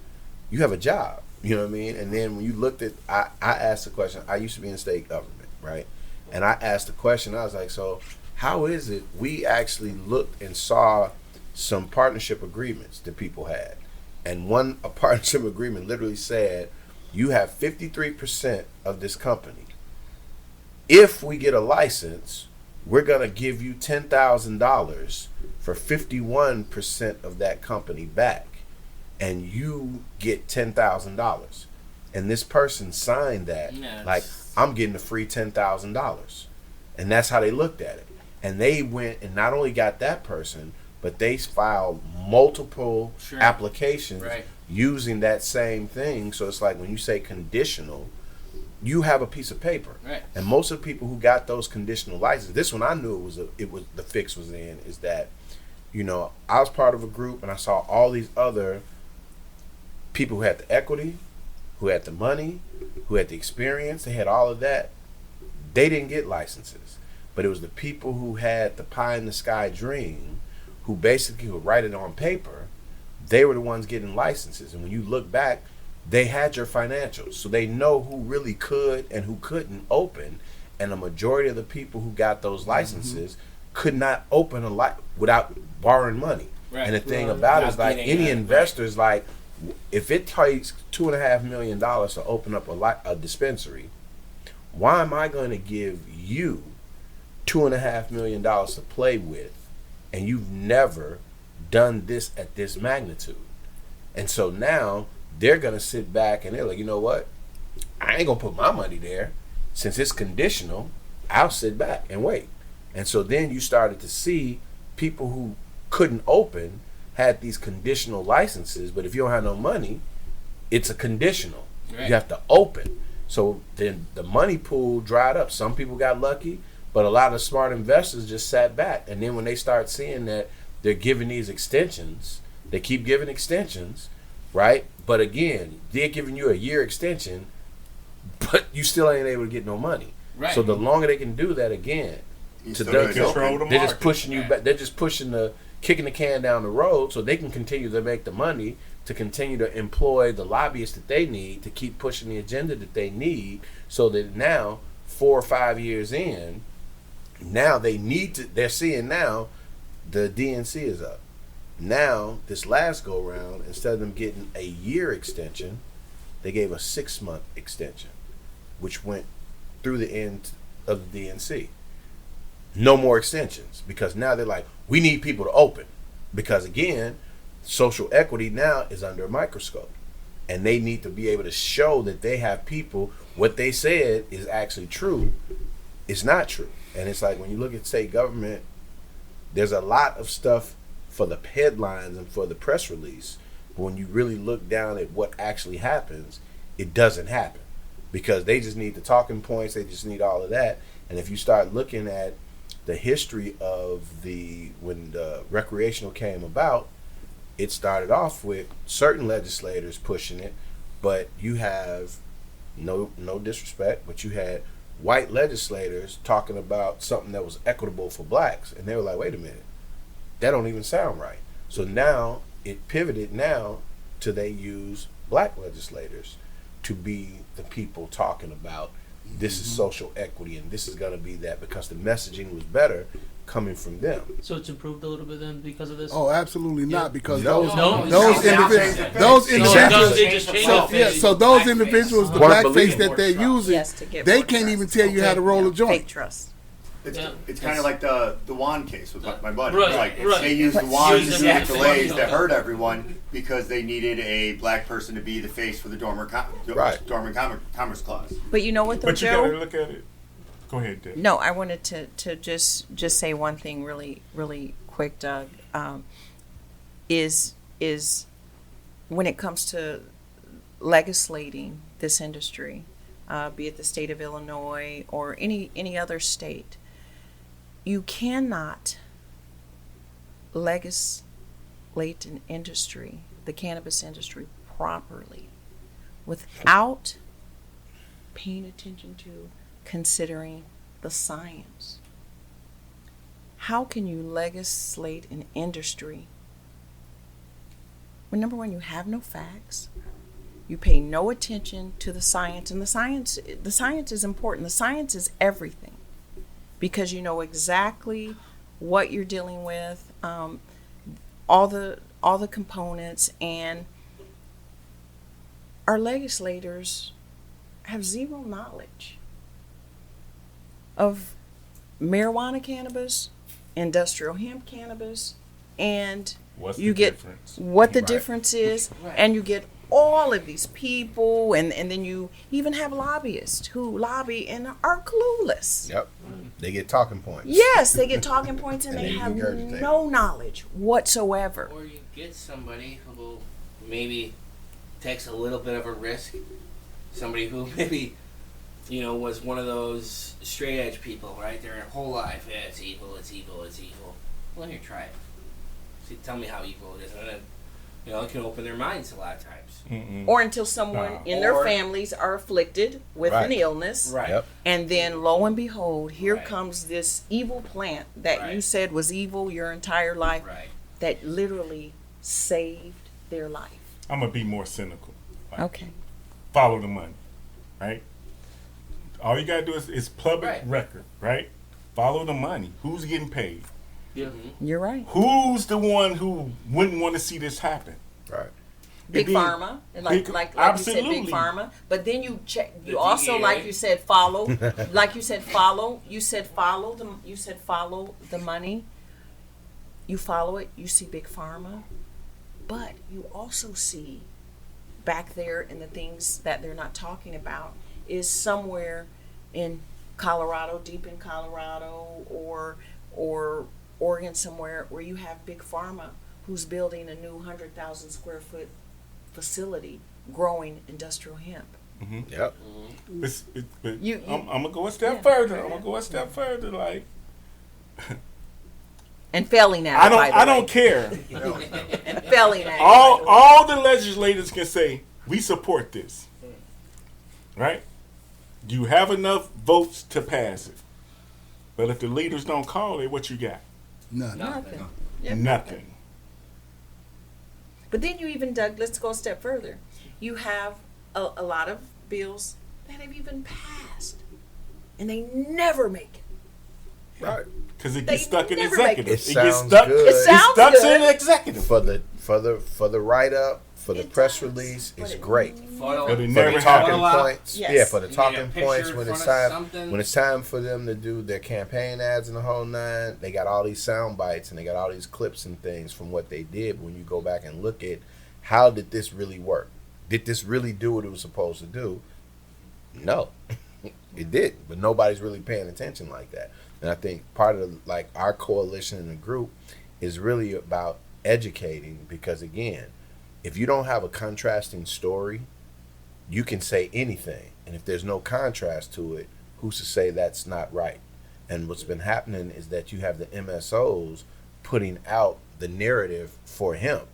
You have a job. You know what I mean? And then when you looked at, I asked the question, I used to be in state government, right? And I asked the question, I was like, so how is it we actually looked and saw some partnership agreements that people had? And a partnership agreement literally said, you have 53% of this company. If we get a license, we're going to give you $10,000 for 51% of that company back. And you get $10,000. And this person signed that, Yeah, like, I'm getting a free $10,000. And that's how they looked at it. And they went and not only got that person, but they filed multiple Sure. applications Right. using that same thing. So it's like when you say conditional, you have a piece of paper. Right. And most of the people who got those conditional licenses, this one I knew it was the fix was in, is that, I was part of a group and I saw all these other people who had the equity, who had the money, who had the experience, they had all of that. They didn't get licenses. But it was the people who had the pie in the sky dream, who basically would write it on paper, they were the ones getting licenses. And when you look back, they had your financials. So they know who really could and who couldn't open. And the majority of the people who got those licenses could not open without borrowing money. Right. And the thing about it is, like, any investors, like, if it takes $2.5 million to open up a dispensary, why am I going to give you $2.5 million to play with, and you've never done this at this magnitude? And so now they're going to sit back and they're like, you know what? I ain't going to put my money there. Since it's conditional, I'll sit back and wait. And so then you started to see people who couldn't open had these conditional licenses, but if you don't have no money, it's a conditional. Right. You have to open. So then the money pool dried up. Some people got lucky, but a lot of smart investors just sat back. And then when they start seeing that they're giving these extensions, they keep giving extensions, right? But again, they're giving you a year extension, but you still ain't able to get no money. Right. So the longer they can do that, again, they're just pushing you back. They're just kicking the can down the road so they can continue to make the money, to continue to employ the lobbyists that they need to keep pushing the agenda that they need, so that now, 4 or 5 years in, now they're seeing now the DNC is up. Now, this last go round, instead of them getting a year extension, they gave a 6-month extension, which went through the end of the DNC. No more extensions, because now they're like, we need people to open, because again, social equity now is under a microscope, and they need to be able to show that they have people, what they said is actually true, it's not true. And it's like, when you look at state government, there's a lot of stuff for the headlines and for the press release, but when you really look down at what actually happens, it doesn't happen, because they just need the talking points, they just need all of that. And if you start looking at the history of when the recreational came about, it started off with certain legislators pushing it, but you have, no disrespect, but you had white legislators talking about something that was equitable for blacks, and they were like, wait a minute, that don't even sound right. So now it pivoted now to they use black legislators to be the people talking about this is social equity and this is going to be that, because the messaging was better coming from them. So it's improved a little bit then because of this? Oh, absolutely not, because No. those individuals, so those individuals, the blackface that they're using, they can't even tell you how to roll a joint. Fake trust. It's kind of like the wand case with my buddy. Right. They used the wand to do the delays that hurt everyone because they needed a black person to be the face for the dormant commerce clause. But you know what, though, But you Joe? gotta look at it. Go ahead, Dave. No, I wanted to just say one thing really, really quick, Doug. Is when it comes to legislating this industry, be it the state of Illinois or any other state, you cannot legislate an industry, the cannabis industry, properly without paying attention to, considering the science. How can you legislate an industry when, number one, you have no facts, you pay no attention to the science, and the science is important. The science is everything, because you know exactly what you're dealing with, all the components, and our legislators have zero knowledge of marijuana cannabis, industrial hemp cannabis, and you get what the difference is, and you get all of these people, and then you even have lobbyists who lobby and are clueless. Yep. They get talking points. Yes, they get talking points, and they have no knowledge whatsoever. Or you get somebody who maybe takes a little bit of a risk. Somebody who maybe, was one of those straight edge people, right? Their whole life, it's evil, it's evil, it's evil. Well, here, try it. See, tell me how evil it is. And then, it can open their minds a lot of times. Mm-mm. Or until someone in their families are afflicted with an illness. Right. Yep. And then, lo and behold, here comes this evil plant that you said was evil your entire life. Right. that literally saved their life. I'm gonna be more cynical. Like, Okay. follow the money, right? All you gotta do is public Right. record, right? Follow the money. Who's getting paid? Yeah. You're right. Who's the one who wouldn't want to see this happen? Right. Big And then- Pharma, like you said, absolutely. Big Pharma. But then you check. You The also, DEA. like you said, follow. Like you said, follow. You said follow the. You said follow the money. You follow it. You see Big Pharma, but you also see back there in the things that they're not talking about is somewhere in Colorado, deep in Colorado, or Oregon somewhere where you have Big Pharma who's building a new 100,000 square foot facility growing industrial hemp. Yep. But You- I'm gonna go a step Yeah. further. I'm gonna go a step further. Like And failing at I it, don't, by the I way. don't care. And failing at it. All the legislators can say we support this, right? You have enough votes to pass it, but if the leaders don't call it, what you got? None. Nothing. Yep. Nothing. But then you even, Doug, let's go a step further. You have a lot of bills that have even passed, and they never make it. Right. Because it They gets stuck in never make executive. it. It gets Sounds stuck. good. It sounds stuck good. in executive. For the write up, for the It press does, release, but it's it great. Photo. But it For never the talking happened. Photo op. points, Yes. yeah. For the You get a talking picture points in when it's front of time something. when it's time for them to do their campaign ads and the whole nine. They got all these sound bites and they got all these clips and things from what they did. When you go back and look at how did this really work? Did this really do what it was supposed to do? No, it didn't. But nobody's really paying attention like that. And I think part of like our coalition in the group is really about educating, because again, if you don't have a contrasting story, you can say anything. And if there's no contrast to it, who's to say that's not right? And what's been happening is that you have the MSOs putting out the narrative for hemp.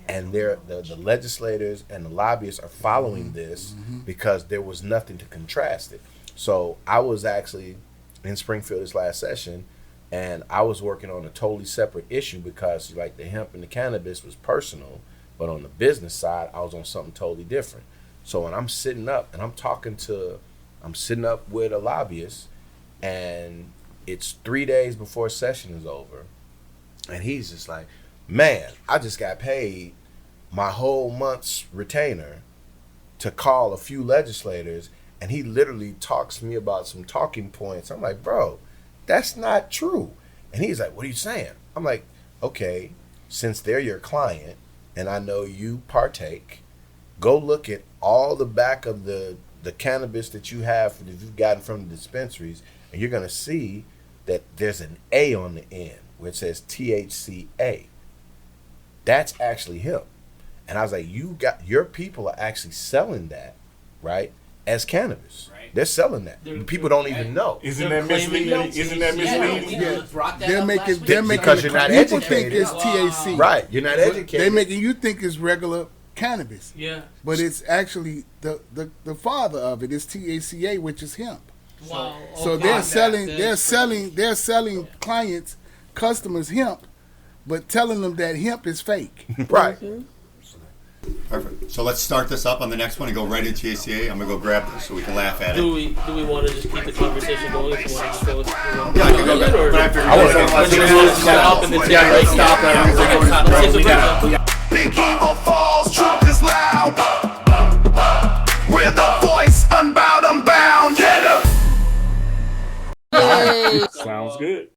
And the legislators and the lobbyists are following this because there was nothing to contrast it. So I was actually in Springfield this last session, and I was working on a totally separate issue because like the hemp and the cannabis was personal, but on the business side, I was on something totally different. So when I'm sitting up and I'm sitting up with a lobbyist, and it's 3 days before session is over, and he's just like, man, I just got paid my whole month's retainer to call a few legislators, and he literally talks to me about some talking points. I'm like, bro, that's not true. And he's like, what are you saying? I'm like, okay, since they're your client and I know you partake, go look at all the back of the cannabis that you have that you've gotten from the dispensaries, and you're going to see that there's an A on the end where it says THCA. That's actually hemp. And I was like, your people are actually selling that, right, as cannabis. Right. They're selling that. People don't even know. Isn't They're that claiming misleading? that Isn't that it's- misleading? Yeah, we brought that They're up making, last week. they're making Because you're not people educated. think it's THC. Right. You're not They're educated. making you think it's regular cannabis, Yeah. but it's actually the father of it is THCA, which is hemp. Wow. So okay. they're That's selling clients, customers hemp, but telling them that hemp is fake. Right. Perfect. So let's start this up on the next one and go right into TCA. I'm gonna go grab this so we can laugh at it. Do we want to just keep the conversation going? If you want to just go, Yeah, I can go back. or But I figured- stop and then Yeah, let's stop that. Let's take a break.